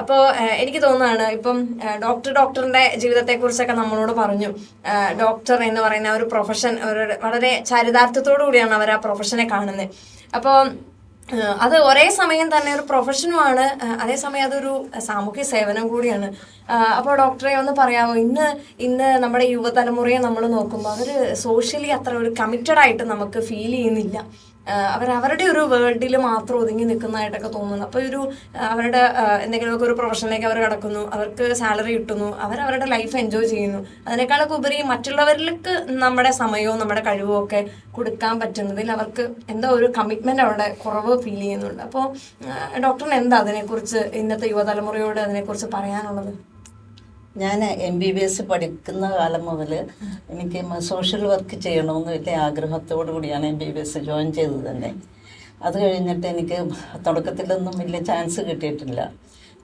അപ്പോൾ എനിക്ക് തോന്നുന്നതാണ് ഇപ്പം ഡോക്ടറിൻ്റെ ജീവിതത്തെക്കുറിച്ചൊക്കെ നമ്മളോട് പറഞ്ഞു. ഡോക്ടർ എന്ന് പറയുന്ന ഒരു പ്രൊഫഷൻ വളരെ ചാരിതാർത്ഥ്യത്തോടു കൂടിയാണ് അവർ ആ പ്രൊഫഷനെ കാണുന്നത്. അപ്പോൾ അത് ഒരേ സമയം തന്നെ ഒരു പ്രൊഫഷനുമാണ്, അതേസമയം അതൊരു സാമൂഹ്യ സേവനം കൂടിയാണ്. അപ്പോൾ ഡോക്ടറെ ഒന്ന് പറയാമോ, ഇന്ന് നമ്മുടെ യുവതലമുറയെ നമ്മൾ നോക്കുമ്പോൾ അവർ സോഷ്യലി അത്ര ഒരു കമ്മിറ്റഡ് ആയിട്ട് നമുക്ക് ഫീൽ ചെയ്യുന്നില്ല. അവരുടെ ഒരു വേൾഡിൽ മാത്രം ഒതുങ്ങി നിൽക്കുന്നതായിട്ടൊക്കെ തോന്നുന്നു. അപ്പോൾ അവരുടെ എന്തെങ്കിലുമൊക്കെ ഒരു പ്രൊഫഷനിലേക്ക് അവർ കടക്കുന്നു, അവർക്ക് സാലറി കിട്ടുന്നു, അവരുടെ ലൈഫ് എൻജോയ് ചെയ്യുന്നു. അതിനേക്കാളൊക്കെ ഉപരി മറ്റുള്ളവരിലേക്ക് നമ്മുടെ സമയവും നമ്മുടെ കഴിവും ഒക്കെ കൊടുക്കാൻ പറ്റുന്നതിൽ അവർക്ക് എന്തോ ഒരു കമ്മിറ്റ്മെൻ്റ് അവിടെ കുറവ് ഫീൽ ചെയ്യുന്നുണ്ട്. അപ്പോൾ ഡോക്ടറിന് എന്താ അതിനെക്കുറിച്ച്, ഇന്നത്തെ യുവതലമുറയോട് അതിനെക്കുറിച്ച് പറയാനുള്ളത്? ഞാൻ MBBS പഠിക്കുന്ന കാലം മുതൽ എനിക്ക് സോഷ്യൽ വർക്ക് ചെയ്യണമെന്ന് വലിയ ആഗ്രഹത്തോടു കൂടിയാണ് MBBS ജോയിൻ ചെയ്തത് തന്നെ. അത് കഴിഞ്ഞിട്ട് എനിക്ക് തുടക്കത്തിലൊന്നും വലിയ ചാൻസ് കിട്ടിയിട്ടില്ല.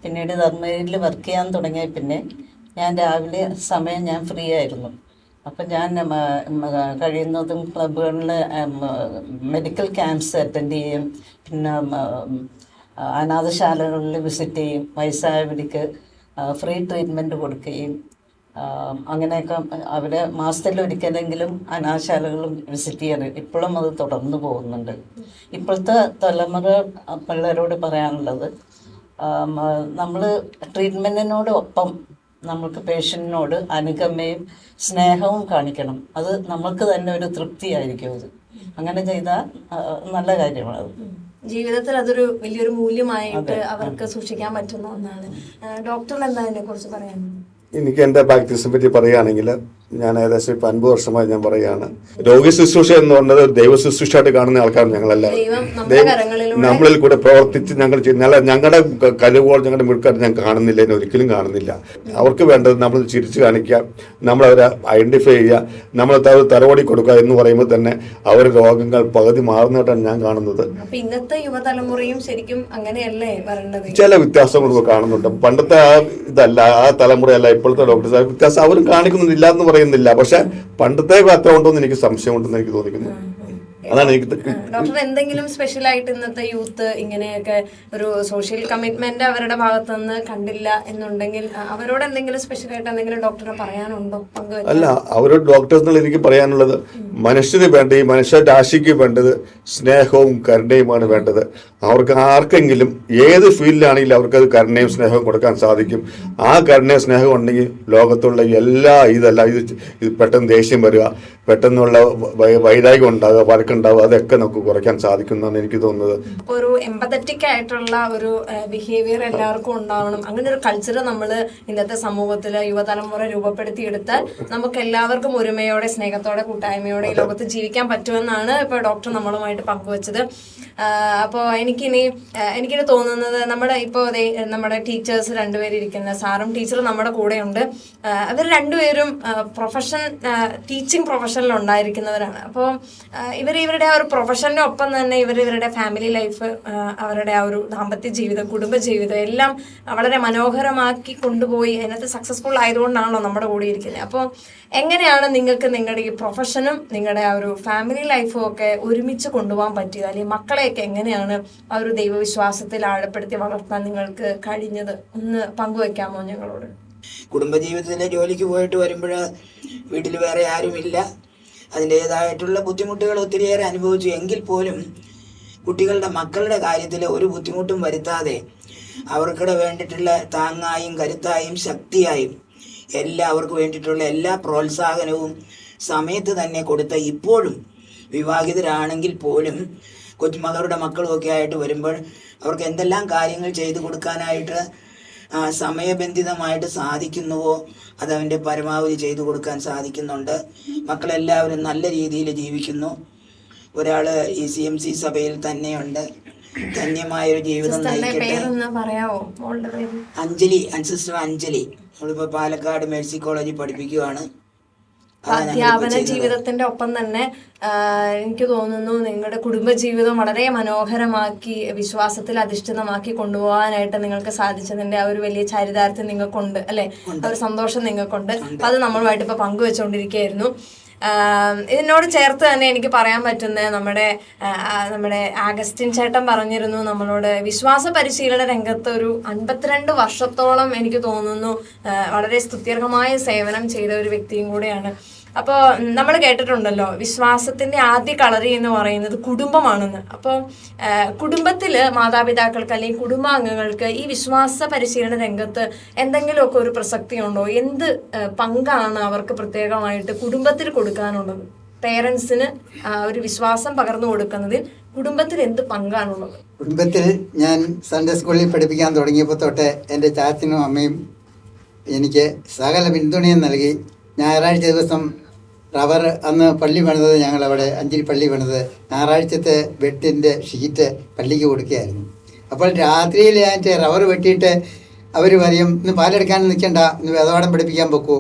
പിന്നീട് ധർമ്മയിൽ വർക്ക് ചെയ്യാൻ തുടങ്ങിയ പിന്നെ ഞാൻ രാവിലെ സമയം ഞാൻ ഫ്രീ ആയിരുന്നു. അപ്പം ഞാൻ കഴിയുന്നതും ക്ലബ്ബുകളിൽ മെഡിക്കൽ ക്യാമ്പ്സ് അറ്റൻഡ് ചെയ്യും, പിന്നെ അനാഥശാലകളിൽ വിസിറ്റ് ചെയ്യും, വയസ്സായവർക്ക് ഫ്രീ ട്രീറ്റ്മെൻറ്റ് കൊടുക്കുകയും അങ്ങനെയൊക്കെ അവരെ മാസത്തിലൊരിക്കലെങ്കിലും അനാശാലകളും വിസിറ്റ് ചെയ്യാറ് ഇപ്പോഴും അത് തുടർന്നു പോകുന്നുണ്ട്. ഇപ്പോഴത്തെ തലമുറ പിള്ളേരോട് പറയാനുള്ളത്, നമ്മൾ ട്രീറ്റ്മെൻറ്റിനോടൊപ്പം നമ്മൾക്ക് പേഷ്യൻറ്റിനോട് അനുകമ്പയും സ്നേഹവും കാണിക്കണം. അത് നമ്മൾക്ക് തന്നെ ഒരു തൃപ്തിയായിരിക്കും. അത് അങ്ങനെ ചെയ്താൽ നല്ല കാര്യമാണ്. ജീവിതത്തിൽ അതൊരു വലിയൊരു മൂല്യമായിട്ട് അവർക്ക് സൂക്ഷിക്കാൻ പറ്റുന്ന ഒന്നാണ്. ഡോക്ടറിന് എന്താ അതിനെ കുറിച്ച് പറയാൻ? എനിക്ക് എൻ്റെ പ്രാക്ടീസിനെ പറ്റി പറയുകയാണെങ്കിൽ ഞാൻ ഏകദേശം ഇപ്പം 50 വർഷമായി ഞാൻ പറയുകയാണ്, രോഗി ശുശ്രൂഷ എന്ന് പറഞ്ഞത് ദൈവ ശുശ്രൂഷയായിട്ട് കാണുന്ന ആൾക്കാർ ഞങ്ങളെല്ലാവരും. നമ്മളിൽ കൂടെ പ്രവർത്തിച്ച് ഞങ്ങളുടെ കഴിവുകൾ, ഞങ്ങളുടെ മിടുക്കാർ ഞാൻ കാണുന്നില്ല, എന്നെ ഒരിക്കലും കാണുന്നില്ല. അവർക്ക് വേണ്ടത് നമ്മൾ ചിരിച്ചു കാണിക്കുക, നമ്മളവരെ ഐഡന്റിഫൈ ചെയ്യുക, നമ്മൾ തലവടി കൊടുക്കുക എന്ന് പറയുമ്പോൾ തന്നെ അവർ രോഗങ്ങൾ പകുതി മാറുന്നതായിട്ടാണ് ഞാൻ കാണുന്നത്. ഇന്നത്തെ യുവതലമുറയും ശരിക്കും അങ്ങനെയല്ലേ വരേണ്ടത്? ചില വ്യത്യാസങ്ങളൊക്കെ കാണുന്നുണ്ട്. പണ്ടത്തെ ഇതല്ല, ആ തലമുറയല്ല ഇപ്പോഴത്തെ ഡോക്ടേഴ്സ്. ആ വ്യത്യാസം അവരും കാണിക്കുന്നില്ല എന്ന് പറയുന്നില്ല. പക്ഷെ പണ്ടത്തെ അത്ര ഉണ്ടോന്ന് എനിക്ക് സംശയമുണ്ടെന്ന് എനിക്ക് തോന്നിക്കുന്നു. അതാണ് എനിക്ക്. ഡോക്ടർ എന്തെങ്കിലും സ്പെഷ്യൽ ആയിട്ട് ഇന്നത്തെ യൂത്ത് ഇങ്ങനെയൊക്കെ ഒരു സോഷ്യൽ കമ്മിറ്റ്മെന്റ് അവരുടെ ഭാഗത്ത് നിന്ന് കണ്ടില്ല എന്നുണ്ടെങ്കിൽ അവരോട് എന്തെങ്കിലും സ്പെഷ്യൽ ആയിട്ട് എന്തെങ്കിലും ഡോക്ടറെ പറയാനുണ്ടോ? അല്ല, അവരോട് ഡോക്ടേഴ്സിനുള്ള എനിക്ക് പറയാനുള്ളത്, മനുഷ്യന് വേണ്ട, ഈ മനുഷ്യരാശിക്ക് വേണ്ടത് സ്നേഹവും കരുണയുമാണ് വേണ്ടത്. അവർക്ക് ആർക്കെങ്കിലും ഏത് ഫീൽഡിലാണെങ്കിലും അവർക്കത് കരുണയും സ്നേഹവും കൊടുക്കാൻ സാധിക്കും. ആ കരുണയും സ്നേഹം ഉണ്ടെങ്കിൽ ലോകത്തുള്ള എല്ലാ ഇത് പെട്ടെന്ന് ദേഷ്യം വരിക, പെട്ടെന്നുള്ള വൈരാഗ്യം ഉണ്ടാകുക, വഴക്കുണ്ടാവുക, അതൊക്കെ നമുക്ക് കുറയ്ക്കാൻ സാധിക്കുന്നതാണ് എനിക്ക് തോന്നുന്നത്. ഒരു എമ്പത്തറ്റിക് ആയിട്ടുള്ള ഒരു ബിഹേവിയർ എല്ലാവർക്കും ഉണ്ടാവണം. അങ്ങനെ ഒരു കൾച്ചർ നമ്മൾ ഇന്നത്തെ സമൂഹത്തിൽ യുവതലമുറ രൂപപ്പെടുത്തിയെടുത്താൽ നമുക്ക് എല്ലാവർക്കും ഒരുമയോടെ, സ്നേഹത്തോടെ, കൂട്ടായ്മയോടെ ഈ ലോകത്ത് ജീവിക്കാൻ പറ്റുമെന്നാണ് ഇപ്പോൾ ഡോക്ടർ നമ്മളുമായിട്ട് പങ്കുവച്ചത്. അപ്പോൾ എനിക്കിനി തോന്നുന്നത്, നമ്മുടെ ടീച്ചേഴ്സ് രണ്ടുപേരും ഇരിക്കുന്ന സാറും ടീച്ചറും നമ്മുടെ കൂടെയുണ്ട്. അവർ രണ്ടുപേരും ടീച്ചിങ് പ്രൊഫഷനിൽ ഉണ്ടായിരിക്കുന്നവരാണ്. അപ്പോൾ ഇവരുടെ ആ ഒരു പ്രൊഫഷൻ്റെ ഒപ്പം തന്നെ ഇവരുടെ ഫാമിലി ലൈഫ്, അവരുടെ ആ ഒരു ദാമ്പത്യ ജീവിതം, കുടുംബ ജീവിതം എല്ലാം വളരെ മനോഹരമാക്കി കൊണ്ടുപോയി അതിനകത്ത് സക്സസ്ഫുൾ ആയതുകൊണ്ടാണല്ലോ നമ്മുടെ കൂടെ ഇരിക്കുന്നത്. അപ്പോൾ എങ്ങനെയാണ് നിങ്ങൾക്ക് നിങ്ങളുടെ ഈ പ്രൊഫഷനും നിങ്ങളുടെ ആ ഒരു ഫാമിലി ലൈഫും ഒക്കെ ഒരുമിച്ച് കൊണ്ടുപോകാൻ പറ്റിയത്? അല്ലെങ്കിൽ മക്കളെയൊക്കെ എങ്ങനെയാണ് ആ ഒരു ദൈവവിശ്വാസത്തിൽ ആഴപ്പെടുത്തി വളർത്താൻ നിങ്ങൾക്ക് കഴിഞ്ഞത്? ഒന്ന് പങ്കുവെക്കാമോ ഞങ്ങളോട്? കുടുംബജീവിതത്തിലെ ജോലിക്ക് പോയിട്ട് വരുമ്പോൾ വീട്ടിൽ വേറെ ആരുമില്ല. അതിൻ്റേതായിട്ടുള്ള ബുദ്ധിമുട്ടുകൾ ഒത്തിരിയേറെ അനുഭവിച്ചു. എങ്കിൽ പോലും മക്കളുടെ കാര്യത്തിൽ ഒരു ബുദ്ധിമുട്ടും വരുത്താതെ അവർക്കിടെ വേണ്ടിയിട്ടുള്ള താങ്ങായും കരുത്തായും ശക്തിയായും എല്ലാവർക്കും വേണ്ടിയിട്ടുള്ള എല്ലാ പ്രോത്സാഹനവും സമയത്ത് തന്നെ കൊടുത്ത, ഇപ്പോഴും വിവാഹിതരാണെങ്കിൽ പോലും കൊച്ചുമകളുടെ മക്കളുമൊക്കെ ആയിട്ട് വരുമ്പോൾ അവർക്ക് എന്തെല്ലാം കാര്യങ്ങൾ ചെയ്തു കൊടുക്കാനായിട്ട് സമയബന്ധിതമായിട്ട് സാധിക്കുന്നുവോ അതവൻ്റെ പരമാവധി ചെയ്തു കൊടുക്കാൻ സാധിക്കുന്നുണ്ട്. മക്കളെല്ലാവരും നല്ല രീതിയിൽ ജീവിക്കുന്നു. ഒരാൾ ഈ CMC സഭയിൽ തന്നെയുണ്ട്. ധന്യമായൊരു ജീവിതം നയിക്കട്ടെ. അഞ്ജലി, സിസ്റ്റർ അഞ്ജലി. നമ്മളിപ്പോൾ പാലക്കാട് മേഴ്സി കോളേജിൽ പഠിപ്പിക്കുകയാണ്. അധ്യാപന ജീവിതത്തിന്റെ ഒപ്പം തന്നെ എനിക്ക് തോന്നുന്നു നിങ്ങളുടെ കുടുംബജീവിതം വളരെ മനോഹരമാക്കി വിശ്വാസത്തിൽ അധിഷ്ഠിതമാക്കി കൊണ്ടുപോകാനായിട്ട് നിങ്ങൾക്ക് സാധിച്ചതിന്റെ ആ ഒരു വലിയ ചരിതാർത്ഥ്യം നിങ്ങൾക്കുണ്ട് അല്ലെ, ആ ഒരു സന്തോഷം നിങ്ങൾക്കുണ്ട്. അപ്പൊ അത് നമ്മളുമായിട്ട് ഇപ്പൊ പങ്കുവെച്ചുകൊണ്ടിരിക്കുകയായിരുന്നു. ഇതിനോട് ചേർത്ത് തന്നെ എനിക്ക് പറയാൻ പറ്റുന്ന നമ്മുടെ ആഗസ്റ്റിൻ ചേട്ടൻ പറഞ്ഞിരുന്നു നമ്മളോട്, വിശ്വാസ പരിശീലന രംഗത്ത് ഒരു 52 വർഷത്തോളം എനിക്ക് തോന്നുന്നു വളരെ സ്തുത്യർഹമായ സേവനം ചെയ്ത ഒരു വ്യക്തിയും കൂടെയാണ്. അപ്പോൾ നമ്മൾ കേട്ടിട്ടുണ്ടല്ലോ വിശ്വാസത്തിന്റെ ആദ്യ കളറി എന്ന് പറയുന്നത് കുടുംബമാണെന്ന്. അപ്പോൾ കുടുംബത്തിൽ മാതാപിതാക്കൾക്ക് അല്ലെങ്കിൽ കുടുംബാംഗങ്ങൾക്ക് ഈ വിശ്വാസ പരിശീലന രംഗത്ത് എന്തെങ്കിലുമൊക്കെ ഒരു പ്രസക്തി ഉണ്ടോ? എന്ത് പങ്കാണ് അവർക്ക് പ്രത്യേകമായിട്ട് കുടുംബത്തിൽ കൊടുക്കാനുള്ളത്? പേരൻസിന് ഒരു വിശ്വാസം പകർന്നു കൊടുക്കുന്നതിൽ കുടുംബത്തിൽ എന്ത് പങ്കാണുള്ളത്? കുടുംബത്തിൽ ഞാൻ സൺഡേ സ്കൂളിൽ പഠിപ്പിക്കാൻ തുടങ്ങിയപ്പോൾ തൊട്ട് എൻ്റെ ചാച്ചനും അമ്മയും എനിക്ക് സകല പിന്തുണയും നൽകി. ഞായറാഴ്ച ദിവസം റബ്ബർ അന്ന് പള്ളി പണിതത്, ഞങ്ങളവിടെ അഞ്ചിൽ പള്ളി പണിതത്, ഞായറാഴ്ചത്തെ വെട്ടിൻ്റെ ഷീറ്റ് പള്ളിക്ക് കൊടുക്കുകയായിരുന്നു. അപ്പോൾ രാത്രിയിൽ ഞാൻ റബ്ബർ വെട്ടിയിട്ട് അവർ പറയും, ഇന്ന് പാലെടുക്കാൻ നിൽക്കണ്ട, ഇന്ന് വേദപാഠം പഠിപ്പിക്കാൻ പൊക്കൂ,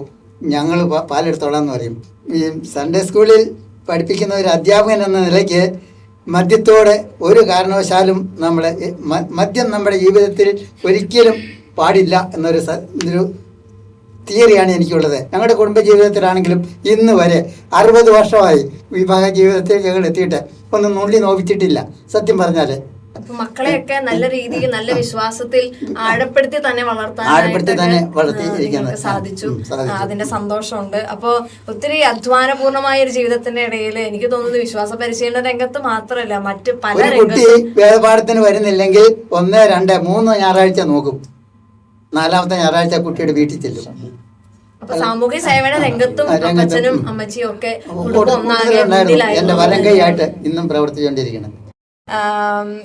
ഞങ്ങൾ പാലെടുത്തോളാം എന്ന് പറയും. ഈ സൺഡേ സ്കൂളിൽ പഠിപ്പിക്കുന്ന ഒരു അധ്യാപകൻ എന്ന നിലയ്ക്ക് മദ്യത്തോടെ ഒരു കാരണവശാലും മദ്യം നമ്മുടെ ജീവിതത്തിൽ ഒരിക്കലും പാടില്ല എന്നൊരു തിയറിയാണ് എനിക്കുള്ളത്. ഞങ്ങളുടെ കുടുംബജീവിതത്തിലാണെങ്കിലും ഇന്ന് വരെ 60 വർഷമായി വിവാഹ ജീവിതത്തിൽ ഞങ്ങൾ എത്തിയിട്ട് ഒന്നും നുള്ളി നോവിച്ചിട്ടില്ല സത്യം പറഞ്ഞാൽ. മക്കളെയൊക്കെ നല്ല രീതിയിൽ നല്ല വിശ്വാസത്തിൽ ആഴപ്പെടുത്തി തന്നെ വളർത്താനായിട്ട് സാധിച്ചു. അതിന്റെ സന്തോഷമുണ്ട്. അപ്പോൾ ഒത്തിരി അധ്വാനപൂർണമായ ഒരു ജീവിതത്തിന്റെ ഇടയിൽ എനിക്ക് തോന്നുന്നു വിശ്വാസ പരിശീലന രംഗത്ത് മാത്രമല്ല മറ്റ് പല കുട്ടി വേദപാഠത്തിന് വരുന്നില്ലെങ്കിൽ 1, 2, 3 ഞായറാഴ്ച നോക്കും, 4ാമത്തെ ഞായറാഴ്ച കുട്ടിയുടെ വീട്ടിൽ ചെല്ലും. അപ്പൊ സാമൂഹ്യ സേവന രംഗത്തും അച്ഛനും അമ്മച്ചിയും ഒക്കെ എന്റെ വലം കൈയായിട്ട് ഇന്നും പ്രവർത്തിച്ചുകൊണ്ടിരിക്കണം.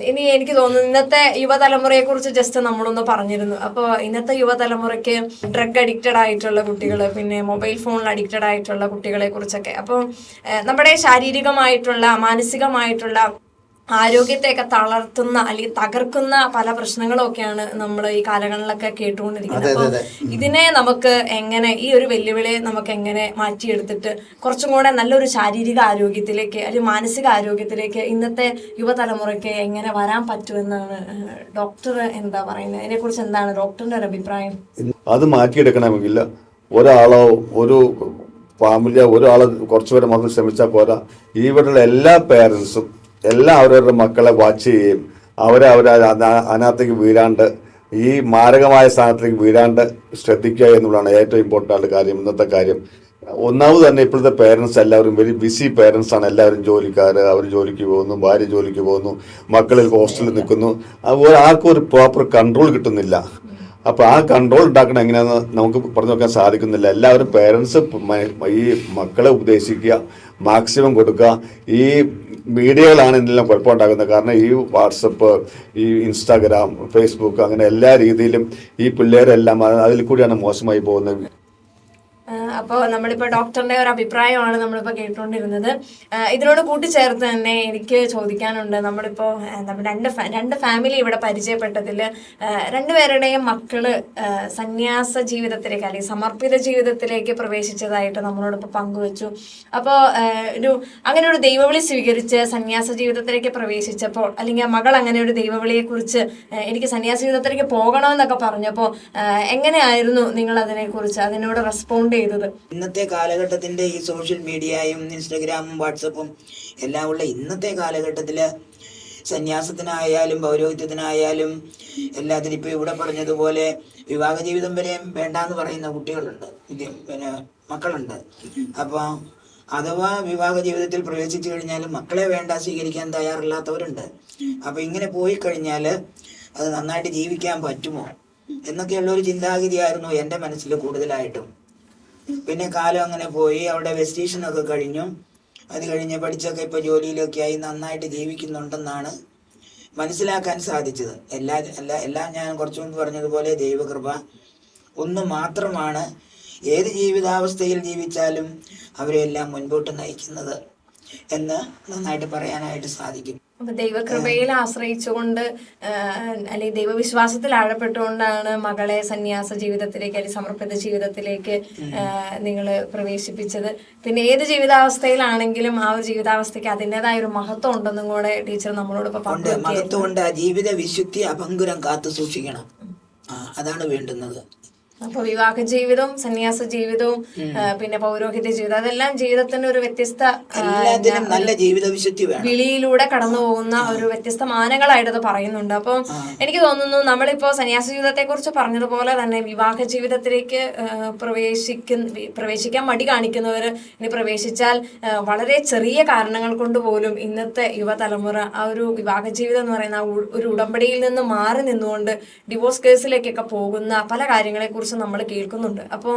ഇനി എനിക്ക് തോന്നുന്നു ഇന്നത്തെ യുവതലമുറയെ കുറിച്ച് ജസ്റ്റ് നമ്മളൊന്ന് പറഞ്ഞിരുന്നു. അപ്പോൾ ഇന്നത്തെ യുവതലമുറയ്ക്ക് ഡ്രഗ് അഡിക്റ്റഡ് ആയിട്ടുള്ള കുട്ടികൾ, പിന്നെ മൊബൈൽ ഫോണിൽ അഡിക്റ്റഡ് ആയിട്ടുള്ള കുട്ടികളെ കുറിച്ചൊക്കെ, അപ്പോൾ നമ്മുടെ ശാരീരികമായിട്ടുള്ള മാനസികമായിട്ടുള്ള ആരോഗ്യത്തെയൊക്കെ തളർത്തുന്ന അല്ലെങ്കിൽ തകർക്കുന്ന പല പ്രശ്നങ്ങളൊക്കെയാണ് നമ്മൾ ഈ കാലങ്ങളിലൊക്കെ കേട്ടുകൊണ്ടിരിക്കുന്നത്. അപ്പോൾ ഇതിനെ നമുക്ക് എങ്ങനെ, ഈ ഒരു വെല്ലുവിളിയെ നമുക്ക് എങ്ങനെ മാറ്റിയെടുത്തിട്ട് കുറച്ചും കൂടെ നല്ലൊരു ശാരീരിക ആരോഗ്യത്തിലേക്ക് അല്ലെങ്കിൽ മാനസിക ആരോഗ്യത്തിലേക്ക് ഇന്നത്തെ യുവതലമുറയ്ക്ക് എങ്ങനെ വരാൻ പറ്റുമെന്നാണ് ഡോക്ടർ എന്താ പറയുന്നത്? ഇതിനെക്കുറിച്ച് എന്താണ് ഡോക്ടറിന്റെ ഒരു അഭിപ്രായം? അത് മാറ്റിയെടുക്കണമെങ്കിൽ ഒരാളോ ഒരു ഫാമിലിയോ ഒരാളോ കുറച്ചുപേരെ മാത്രം ശ്രമിച്ചാൽ പോരാ. ഇവിടെയുള്ള എല്ലാ പേരൻസും എല്ലാം അവരവരുടെ മക്കളെ വാച്ച് ചെയ്യുകയും അവരെ അതിനകത്തേക്ക് വീഴാണ്ട്, ഈ മാരകമായ സ്ഥാനത്തേക്ക് വീഴാണ്ട് ശ്രദ്ധിക്കുക എന്നുള്ളതാണ് ഏറ്റവും ഇമ്പോർട്ടൻ്റ് ആയിട്ടുള്ള കാര്യം. ഇന്നത്തെ കാര്യം ഒന്നാമത് തന്നെ ഇപ്പോഴത്തെ പേരൻസ് എല്ലാവരും വെരി ബിസി പേരൻസ് ആണ്. എല്ലാവരും ജോലിക്കാർ, അവർ ജോലിക്ക് പോകുന്നു, ഭാര്യ ജോലിക്ക് പോകുന്നു, മക്കളിൽ ഹോസ്റ്റലിൽ നിൽക്കുന്നു. അതുപോലെ ആർക്കും ഒരു പ്രോപ്പർ കൺട്രോൾ കിട്ടുന്നില്ല. അപ്പോൾ ആ കൺട്രോൾ ഉണ്ടാക്കണം എങ്ങനെയാണെന്ന് നമുക്ക് പറഞ്ഞു നോക്കാൻ സാധിക്കുന്നില്ല. എല്ലാവരും പേരൻസ് ഈ മക്കളെ ഉപദേശിക്കുക, മാക്സിമം കൊടുക്കുക. ഈ മീഡിയകളാണ് ഇതിനെല്ലാം കുഴപ്പമുണ്ടാക്കുന്നത്. കാരണം ഈ വാട്സപ്പ്, ഈ ഇൻസ്റ്റാഗ്രാം, ഫേസ്ബുക്ക്, അങ്ങനെ എല്ലാ രീതിയിലും ഈ പിള്ളേരെല്ലാം അതിൽ കൂടിയാണ് മോശമായി പോകുന്നത്. അപ്പോൾ നമ്മളിപ്പോൾ ഡോക്ടറിന്റെ ഒരു അഭിപ്രായമാണ് നമ്മളിപ്പോൾ കേട്ടുകൊണ്ടിരുന്നത്. ഇതിനോട് കൂട്ടിച്ചേർത്ത് തന്നെ എനിക്ക് ചോദിക്കാനുണ്ട്. നമ്മളിപ്പോൾ രണ്ട് ഫാമിലി ഇവിടെ പരിചയപ്പെട്ടതിൽ രണ്ടുപേരുടെയും മക്കള് സന്യാസ ജീവിതത്തിലേക്ക് അല്ലെങ്കിൽ സമർപ്പിത ജീവിതത്തിലേക്ക് പ്രവേശിച്ചതായിട്ട് നമ്മളോടൊപ്പം പങ്കുവച്ചു. അപ്പോൾ അങ്ങനെ ഒരു ദൈവവിളി സ്വീകരിച്ച് സന്യാസ ജീവിതത്തിലേക്ക് പ്രവേശിച്ചപ്പോൾ, അല്ലെങ്കിൽ മകൾ അങ്ങനെ ഒരു ദൈവവിളിയെ കുറിച്ച് എനിക്ക് സന്യാസ ജീവിതത്തിലേക്ക് പോകണമെന്നൊക്കെ പറഞ്ഞപ്പോൾ എങ്ങനെയായിരുന്നു നിങ്ങൾ അതിനെക്കുറിച്ച് അതിനോട് റെസ്പോണ്ട് ചെയ്തത്? ഇന്നത്തെ കാലഘട്ടത്തിന്റെ ഈ സോഷ്യൽ മീഡിയയും ഇൻസ്റ്റഗ്രാമും വാട്സപ്പും എല്ലാം ഉള്ള ഇന്നത്തെ കാലഘട്ടത്തില് സന്യാസത്തിനായാലും പൗരോഹിത്യത്തിനായാലും എല്ലാത്തിനും ഇപ്പൊ ഇവിടെ പറഞ്ഞതുപോലെ വിവാഹ ജീവിതം വരെ വേണ്ടാന്ന് പറയുന്ന കുട്ടികളുണ്ട്, പിന്നെ മക്കളുണ്ട്. അപ്പൊ അഥവാ വിവാഹ ജീവിതത്തിൽ പ്രവേശിച്ചു കഴിഞ്ഞാൽ മക്കളെ വേണ്ട സ്വീകരിക്കാൻ തയ്യാറില്ലാത്തവരുണ്ട്. അപ്പൊ ഇങ്ങനെ പോയി കഴിഞ്ഞാല് അത് നന്നായിട്ട് ജീവിക്കാൻ പറ്റുമോ എന്നൊക്കെയുള്ള ഒരു ചിന്താഗതിയായിരുന്നു എൻ്റെ മനസ്സിൽ കൂടുതലായിട്ടും. പിന്നെ കാലം അങ്ങനെ പോയി, അവിടെ വെസ്റ്റേഷനൊക്കെ കഴിഞ്ഞു. അത് കഴിഞ്ഞ് പഠിച്ചൊക്കെ ഇപ്പോൾ ജോലിയിലൊക്കെ ആയി നന്നായിട്ട് ജീവിക്കുന്നുണ്ടെന്നാണ് മനസ്സിലാക്കാൻ സാധിച്ചത്. എല്ലാം ഞാൻ കുറച്ചു മുമ്പ് പറഞ്ഞതുപോലെ ദൈവകൃപ ഒന്ന് മാത്രമാണ് ഏത് ജീവിതാവസ്ഥയിൽ ജീവിച്ചാലും അവരെല്ലാം മുൻപോട്ട് നയിക്കുന്നത് എന്ന് നന്നായിട്ട് പറയാനായിട്ട് സാധിക്കും. അപ്പൊ ദൈവകൃപയിൽ ആശ്രയിച്ചുകൊണ്ട് അല്ലെങ്കിൽ ദൈവവിശ്വാസത്തിൽ ആഴപ്പെട്ടുകൊണ്ടാണ് മകളെ സന്യാസ ജീവിതത്തിലേക്ക് അല്ലെങ്കിൽ സമർപ്പിത ജീവിതത്തിലേക്ക് നിങ്ങൾ പ്രവേശിപ്പിച്ചത്. പിന്നെ ഏത് ജീവിതാവസ്ഥയിലാണെങ്കിലും ആ ഒരു ജീവിതാവസ്ഥയ്ക്ക് അതിൻ്റെതായ ഒരു മഹത്വം ഉണ്ടെന്നും കൂടെ ടീച്ചർ നമ്മളോട് മഹത്വം ഉണ്ട്. ആ ജീവിത വിശുദ്ധി അഭംഗുരം കാത്തു സൂക്ഷിക്കണം, അതാണ് വേണ്ടുന്നത്. അപ്പൊ വിവാഹ ജീവിതവും സന്യാസ ജീവിതവും പിന്നെ പൗരോഹിത്യ ജീവിതം അതെല്ലാം ജീവിതത്തിന്റെ ഒരു വ്യത്യസ്ത നല്ല ജീവിത വിശുദ്ധി വിളിയിലൂടെ കടന്നു പോകുന്ന ഒരു വ്യത്യസ്ത മാനങ്ങളായിട്ട് അത് പറയുന്നുണ്ട്. അപ്പം എനിക്ക് തോന്നുന്നു നമ്മളിപ്പോ സന്യാസ ജീവിതത്തെ കുറിച്ച് പറഞ്ഞതുപോലെ തന്നെ വിവാഹ ജീവിതത്തിലേക്ക് പ്രവേശിക്കാൻ മടി കാണിക്കുന്നവര് ഇനി പ്രവേശിച്ചാൽ വളരെ ചെറിയ കാരണങ്ങൾ കൊണ്ട് പോലും ഇന്നത്തെ യുവതലമുറ ആ ഒരു വിവാഹ ജീവിതം എന്ന് പറയുന്ന ഒരു ഉടമ്പടിയിൽ നിന്ന് മാറി നിന്നുകൊണ്ട് ഡിവോഴ്സ് കേസിലേക്കൊക്കെ പോകുന്ന പല കാര്യങ്ങളെ കുറിച്ച് നമ്മൾ കേൾക്കുന്നുണ്ട്. അപ്പം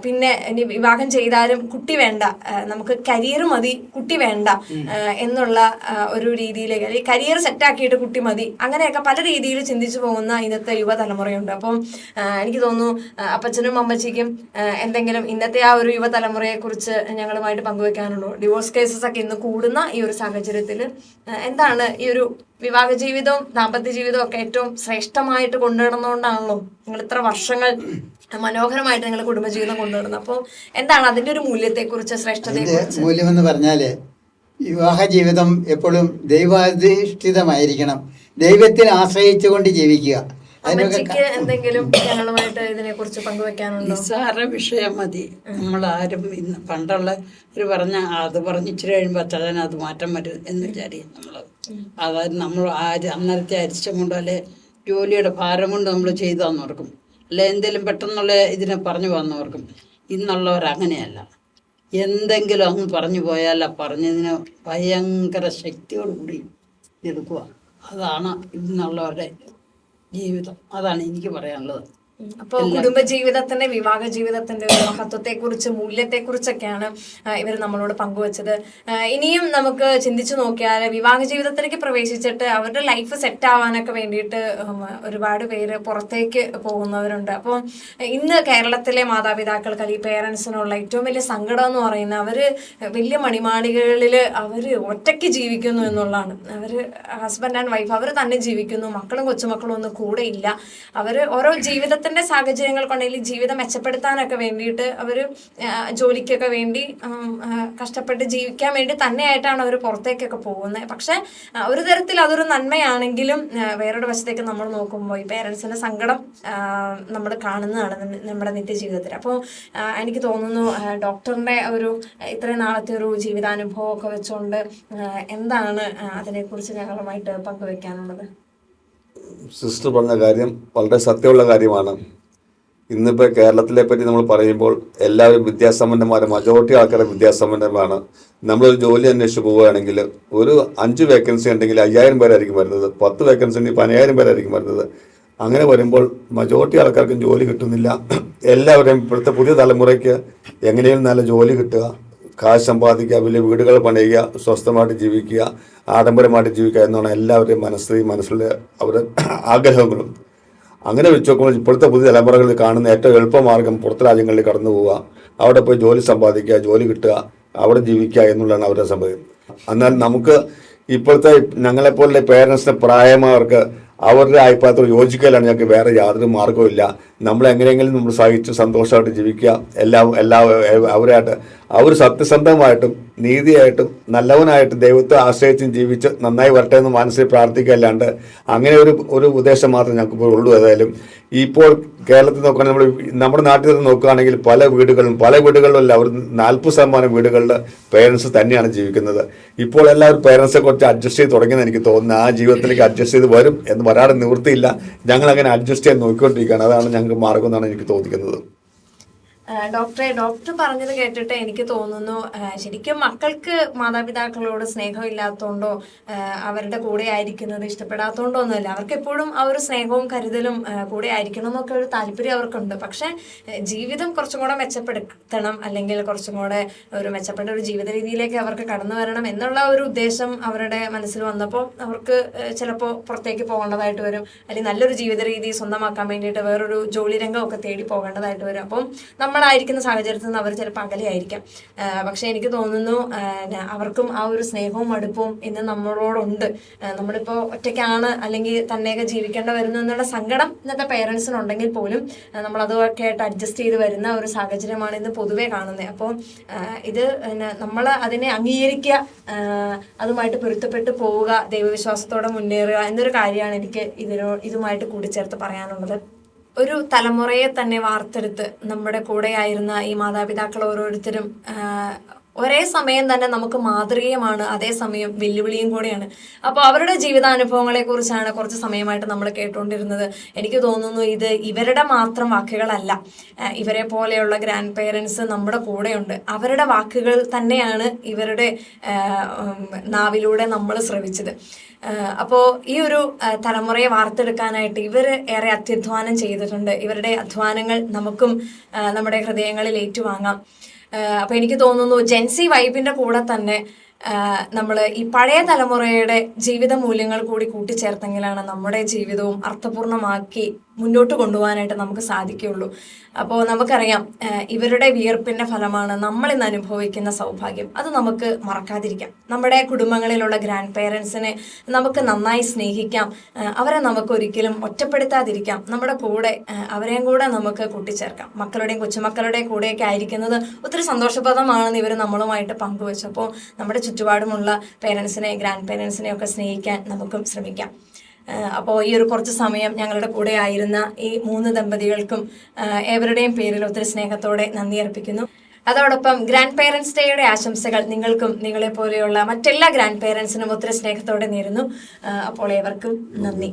പിന്നെ ഇനി വിവാഹം ചെയ്താലും കുട്ടി വേണ്ട, നമുക്ക് കരിയർ മതി, കുട്ടി വേണ്ട എന്നുള്ള ഒരു രീതിയിലേക്ക്, അല്ലെങ്കിൽ കരിയർ സെറ്റാക്കിയിട്ട് കുട്ടി മതി, അങ്ങനെയൊക്കെ പല രീതിയിൽ ചിന്തിച്ചു പോകുന്ന ഇന്നത്തെ യുവതലമുറയുണ്ട്. അപ്പം എനിക്ക് തോന്നുന്നു അപ്പച്ചനും അമ്മച്ചിക്കും എന്തെങ്കിലും ഇന്നത്തെ ആ ഒരു യുവതലമുറയെ കുറിച്ച് ഞങ്ങളുമായിട്ട് പങ്കുവെക്കാനുള്ളൂ. ഡിവോഴ്സ് കേസസ് ഒക്കെ ഇന്ന് കൂടുന്ന ഈ ഒരു സാഹചര്യത്തിൽ എന്താണ് ഈ ഒരു വിവാഹ ജീവിതവും ദാമ്പത്യ ജീവിതവും ഒക്കെ ഏറ്റവും ശ്രേഷ്ഠമായിട്ട് കൊണ്ടുനടന്നുകൊണ്ടാണല്ലോ നിങ്ങൾ ഇത്ര വർഷങ്ങൾ മനോഹരമായിട്ട് നിങ്ങൾ കുടുംബജീവിതം കൊണ്ടുവരുന്നത്. അപ്പോൾ എന്താണ് അതിന്റെ ഒരു മൂല്യത്തെക്കുറിച്ച്, ശ്രേഷ്ഠതയെക്കുറിച്ച്? മൂല്യം എന്ന് പറഞ്ഞാല് വിവാഹ ജീവിതം എപ്പോഴും ദൈവാധിഷ്ഠിതമായിരിക്കണം, ദൈവത്തിൽ ആശ്രയിച്ചുകൊണ്ട് ജീവിക്കുക. എന്തെങ്കിലും ഞങ്ങളുമായിട്ട് ഇതിനെ കുറിച്ച് പങ്കുവെക്കാനുണ്ടോ? നിസ്സാര വിഷയം മതി. നമ്മളാരും ഇന്ന് പണ്ടുള്ള ഒരു അത് പറഞ്ഞ് ഇച്ചിരി കഴിയുമ്പോൾ അച്ഛൻ അത് മാറ്റം വരും എന്ന് വിചാരിക്കും നമ്മൾ. അതായത് നമ്മൾ അന്നേരത്തെ അരിശം കൊണ്ടോ അല്ലെ ജോലിയുടെ ഭാരം കൊണ്ട് നമ്മൾ ചെയ്താന്ന് ഓർക്കും, അല്ലെ എന്തെങ്കിലും പെട്ടെന്നുള്ള ഇതിനെ പറഞ്ഞു വന്നവർക്കും. ഇന്നുള്ളവരങ്ങനെയല്ല. എന്തെങ്കിലും അങ്ങ് പറഞ്ഞു പോയാൽ പറഞ്ഞതിന് ഭയങ്കര ശക്തിയോടുകൂടി എടുക്കുക. അതാണ് ഇന്നുള്ളവരുടെ ജീവിതം. അതാണ് എനിക്ക് പറയാനുള്ളത്. അപ്പോൾ കുടുംബജീവിതത്തിന്റെ വിവാഹ ജീവിതത്തിന്റെ ഒരു മഹത്വത്തെക്കുറിച്ച്, മൂല്യത്തെക്കുറിച്ചൊക്കെയാണ് ഇവർ നമ്മളോട് പങ്കുവച്ചത്. ഇനിയും നമുക്ക് ചിന്തിച്ചു നോക്കിയാൽ വിവാഹ ജീവിതത്തിലേക്ക് പ്രവേശിച്ചിട്ട് അവരുടെ ലൈഫ് സെറ്റ് ആവാനൊക്കെ വേണ്ടിയിട്ട് ഒരുപാട് പേര് പുറത്തേക്ക് പോകുന്നവരുണ്ട്. അപ്പോൾ ഇന്ന് കേരളത്തിലെ മാതാപിതാക്കൾക്ക് അല്ലെങ്കിൽ പേരൻസിനുള്ള ഏറ്റവും വലിയ സങ്കടം എന്ന് പറയുന്നത് അവര് വലിയ മണിമാളികളിൽ അവര് ഒറ്റയ്ക്ക് ജീവിക്കുന്നു എന്നുള്ളതാണ്. അവര് ഹസ്ബൻഡ് ആൻഡ് വൈഫ് അവർ തന്നെ ജീവിക്കുന്നു, മക്കളും കൊച്ചുമക്കളും ഒന്നും കൂടെ ഇല്ല. അവര് ഓരോ ജീവിതത്തിന്റെ സാഹചര്യങ്ങൾ കൊണ്ടെങ്കിൽ ജീവിതം മെച്ചപ്പെടുത്താനൊക്കെ വേണ്ടിയിട്ട് അവർ ജോലിക്കൊക്കെ വേണ്ടി കഷ്ടപ്പെട്ട് ജീവിക്കാൻ വേണ്ടി തന്നെയായിട്ടാണ് അവർ പുറത്തേക്കൊക്കെ പോകുന്നത്. പക്ഷെ ഒരു തരത്തിൽ അതൊരു നന്മയാണെങ്കിലും വേറൊരു വശത്തേക്ക് നമ്മൾ നോക്കുമ്പോൾ ഈ പേരൻസിന്റെ സങ്കടം നമ്മൾ കാണുന്നതാണ് നമ്മുടെ നിത്യജീവിതത്തിൽ. അപ്പോൾ എനിക്ക് തോന്നുന്നു ഡോക്ടറിന്റെ ഒരു ഇത്രയും നാളത്തെ ഒരു ജീവിതാനുഭവം ഒക്കെ വെച്ചുകൊണ്ട് എന്താണ് അതിനെക്കുറിച്ച് ഞങ്ങളുമായിട്ട് പങ്കുവെക്കാനുള്ളത്? സിസ്റ്റർ പറഞ്ഞ കാര്യം വളരെ സത്യമുള്ള കാര്യമാണ്. ഇന്നിപ്പോൾ കേരളത്തിലെ പറ്റി നമ്മൾ പറയുമ്പോൾ എല്ലാവരും വിദ്യാസമ്പന്നന്മാരും, മജോറിറ്റി ആൾക്കാരെ വിദ്യാസമ്പന്നമാണ്. നമ്മളൊരു ജോലി അന്വേഷിച്ച് പോവുകയാണെങ്കിൽ ഒരു 5 വേക്കൻസി ഉണ്ടെങ്കിൽ 5000 പേരായിരിക്കും വരുന്നത്, 10 വേക്കൻസി ഉണ്ടെങ്കിൽ 10000 പേരായിരിക്കും വരുന്നത്. അങ്ങനെ വരുമ്പോൾ മജോറിറ്റി ആൾക്കാർക്കും ജോലി കിട്ടുന്നില്ല. എല്ലാവരെയും ഇപ്പോഴത്തെ പുതിയ തലമുറയ്ക്ക് എങ്ങനെയും നല്ല ജോലി കിട്ടുക, കാശ് സമ്പാദിക്കുക, വലിയ വീടുകൾ പണിയുക, സ്വസ്ഥമായിട്ട് ജീവിക്കുക, ആഡംബരമായിട്ട് ജീവിക്കുക എന്നാണ് എല്ലാവരുടെയും മനസ്സിലെ അവരുടെ ആഗ്രഹങ്ങളും. അങ്ങനെ വെച്ച് നോക്കുമ്പോൾ ഇപ്പോഴത്തെ പുതിയ തലമുറകളിൽ കാണുന്ന ഏറ്റവും എളുപ്പമാർഗം പുറത്ത് രാജ്യങ്ങളിൽ കടന്നു പോവുക, അവിടെ പോയി ജോലി സമ്പാദിക്കുക, ജോലി കിട്ടുക, അവിടെ ജീവിക്കുക എന്നുള്ളതാണ് അവരുടെ സമ്മതം. എന്നാൽ നമുക്ക് ഇപ്പോഴത്തെ ഞങ്ങളെപ്പോലുള്ള പേരൻസിന് പ്രായമായവർക്ക് അവരുടെ അഭിപ്രായത്തോട് യോജിക്കലാണ് ഞങ്ങൾക്ക് വേറെ യാതൊരു മാർഗ്ഗവും ഇല്ല. നമ്മൾ എങ്ങനെയെങ്കിലും നമ്മൾ സഹിച്ച് സന്തോഷമായിട്ട് ജീവിക്കുക, അവരായിട്ട് അവർ സത്യസന്ധമായിട്ടും നീതിയായിട്ടും നല്ലവനായിട്ടും ദൈവത്തെ ആശ്രയിച്ചും ജീവിച്ച് നന്നായി വരട്ടെ എന്ന് മനസ്സിൽ പ്രാർത്ഥിക്കുകയല്ലാണ്ട് അങ്ങനെ ഒരു ഉദ്ദേശം മാത്രമേ ഞങ്ങൾക്ക് ഇപ്പോൾ ഉള്ളൂ. ഏതായാലും ഇപ്പോൾ കേരളത്തിൽ നോക്കുകയാണെങ്കിൽ നമ്മുടെ നാട്ടിൽ നോക്കുകയാണെങ്കിൽ പല വീടുകളിലും അവർ 40% വീടുകളിൽ പേരൻസ് തന്നെയാണ് ജീവിക്കുന്നത്. ഇപ്പോൾ എല്ലാവരും പേരൻസിനെ കുറിച്ച് അഡ്ജസ്റ്റ് ചെയ്ത് തുടങ്ങിയെന്ന് എനിക്ക് തോന്നുന്നു. ആ ജീവിതത്തിലേക്ക് അഡ്ജസ്റ്റ് ചെയ്ത് വരും എന്ന് വരാതെ നിവൃത്തിയില്ല. ഞങ്ങൾ അങ്ങനെ അഡ്ജസ്റ്റ് ചെയ്യാൻ നോക്കിക്കൊണ്ടിരിക്കുകയാണ്. അതാണ് ഞങ്ങൾക്ക് മാർഗം എന്നാണ് എനിക്ക് തോന്നിക്കുന്നത്. ഡോക്ടർ പറഞ്ഞത് കേട്ടിട്ട് എനിക്ക് തോന്നുന്നു ശരിക്കും മക്കൾക്ക് മാതാപിതാക്കളോട് സ്നേഹമില്ലാത്തതുകൊണ്ടോ അവരുടെ കൂടെ ആയിരിക്കുന്നത് ഇഷ്ടപ്പെടാത്തതുകൊണ്ടോ ഒന്നുമല്ല. അവർക്ക് എപ്പോഴും ആ ഒരു സ്നേഹവും കരുതലും കൂടെ ആയിരിക്കണം എന്നൊക്കെ ഒരു താല്പര്യം അവർക്കുണ്ട്. പക്ഷെ ജീവിതം കുറച്ചും കൂടെ മെച്ചപ്പെടുത്തണം, അല്ലെങ്കിൽ കുറച്ചും കൂടെ ഒരു മെച്ചപ്പെട്ട ഒരു ജീവിത രീതിയിലേക്ക് അവർക്ക് കടന്നു വരണം എന്നുള്ള ഒരു ഉദ്ദേശം അവരുടെ മനസ്സിൽ വന്നപ്പോൾ അവർക്ക് ചിലപ്പോൾ പുറത്തേക്ക് പോകേണ്ടതായിട്ട് വരും, അല്ലെങ്കിൽ നല്ലൊരു ജീവിത രീതി സ്വന്തമാക്കാൻ വേണ്ടിയിട്ട് വേറൊരു ജോലി രംഗമൊക്കെ തേടി പോകേണ്ടതായിട്ട് വരും. അപ്പം നമ്മളായിരിക്കുന്ന സാഹചര്യത്തിൽ നിന്ന് അവർ ചിലപ്പോൾ അകലെയായിരിക്കാം. പക്ഷെ എനിക്ക് തോന്നുന്നു അവർക്കും ആ ഒരു സ്നേഹവും അടുപ്പവും ഇന്ന് നമ്മളോടുണ്ട്. നമ്മളിപ്പോൾ ഒറ്റയ്ക്കാണ് അല്ലെങ്കിൽ തന്നെയൊക്കെ ജീവിക്കേണ്ട വരുന്നു എന്നുള്ള സങ്കടം ഇന്നത്തെ പേരൻസിനുണ്ടെങ്കിൽ പോലും നമ്മളതൊക്കെ ആയിട്ട് അഡ്ജസ്റ്റ് ചെയ്ത് വരുന്ന ഒരു സാഹചര്യമാണ് ഇന്ന് പൊതുവെ കാണുന്നത്. അപ്പോൾ ഇത് നമ്മൾ അതിനെ അംഗീകരിക്കുക, അതുമായിട്ട് പൊരുത്തപ്പെട്ട് പോവുക, ദൈവവിശ്വാസത്തോടെ മുന്നേറുക എന്നൊരു കാര്യമാണ് എനിക്ക് ഇതുമായിട്ട് കൂടിച്ചേർത്ത് പറയാനുള്ളത്. ഒരു തലമുറയെ തന്നെ വാർത്തെടുത്ത് നമ്മുടെ കൂടെയായിരുന്ന ഈ മാതാപിതാക്കൾ ഓരോരുത്തരും ഒരേ സമയം തന്നെ നമുക്ക് മാതൃകയുമാണ്, അതേസമയം വെല്ലുവിളിയും കൂടെയാണ്. അപ്പോൾ അവരുടെ ജീവിതാനുഭവങ്ങളെ കുറിച്ചാണ് കുറച്ച് സമയമായിട്ട് നമ്മൾ കേട്ടുകൊണ്ടിരുന്നത്. എനിക്ക് തോന്നുന്നു ഇത് ഇവരുടെ മാത്രം വാക്കുകളല്ല, ഇവരെ പോലെയുള്ള ഗ്രാൻഡ് പേരൻസ് നമ്മുടെ കൂടെയുണ്ട്. അവരുടെ വാക്കുകൾ തന്നെയാണ് ഇവരുടെ നാവിലൂടെ നമ്മൾ ശ്രവിച്ചത്. അപ്പോൾ ഈ ഒരു തലമുറയെ വാർത്തെടുക്കാനായിട്ട് ഇവർ ഏറെ അത്യധ്വാനം ചെയ്തിട്ടുണ്ട്. ഇവരുടെ അധ്വാനങ്ങൾ നമുക്കും നമ്മുടെ ഹൃദയങ്ങളിൽ ഏറ്റുവാങ്ങാം. അപ്പോൾ എനിക്ക് തോന്നുന്നു ജെൻസി വൈബിൻ്റെ കൂടെ തന്നെ നമ്മൾ ഈ പഴയ തലമുറയുടെ ജീവിത മൂല്യങ്ങൾ കൂടി കൂട്ടിച്ചേർത്തെങ്കിലാണ് നമ്മുടെ ജീവിതവും അർത്ഥപൂർണമാക്കി മുന്നോട്ട് കൊണ്ടുപോകാനായിട്ട് നമുക്ക് സാധിക്കുകയുള്ളൂ. അപ്പോൾ നമുക്കറിയാം ഇവരുടെ വിയർപ്പിൻ്റെ ഫലമാണ് നമ്മൾ ഇന്ന് അനുഭവിക്കുന്ന സൗഭാഗ്യം. അത് നമുക്ക് മറക്കാതിരിക്കാം. നമ്മുടെ കുടുംബങ്ങളിലുള്ള ഗ്രാൻഡ് പേരൻസിനെ നമുക്ക് നന്നായി സ്നേഹിക്കാം, അവരെ നമുക്കൊരിക്കലും ഒറ്റപ്പെടുത്താതിരിക്കാം. നമ്മുടെ കൂടെ അവരെയും കൂടെ നമുക്ക് കൂട്ടിച്ചേർക്കാം. മക്കളുടെയും കൊച്ചുമക്കളുടെയും കൂടെയൊക്കെ ആയിരിക്കുന്നത് ഒത്തിരി സന്തോഷപ്രദമാണെന്ന് ഇവർ നമ്മളുമായിട്ട് പങ്കുവച്ചു. അപ്പോൾ നമ്മുടെ ചുറ്റുപാടുമുള്ള പേരൻസിനെ, ഗ്രാൻഡ് പേരൻസിനെ ഒക്കെ സ്നേഹിക്കാൻ നമുക്കും ശ്രമിക്കാം. അപ്പോൾ ഈ ഒരു കുറച്ച് സമയം ഞങ്ങളുടെ കൂടെ ആയിരുന്ന ഈ 3 ദമ്പതികൾക്കും ഏവരുടെയും പേരിൽ ഒത്തിരി സ്നേഹത്തോടെ നന്ദി അർപ്പിക്കുന്നു. അതോടൊപ്പം ഗ്രാൻഡ് പേരൻസ് ഡേയുടെ ആശംസകൾ നിങ്ങൾക്കും നിങ്ങളെ പോലെയുള്ള മറ്റെല്ലാ ഗ്രാൻഡ് പേരൻസിനും ഒത്തിരി സ്നേഹത്തോടെ നേരുന്നു. അപ്പോൾ ഏവർക്കും നന്ദി.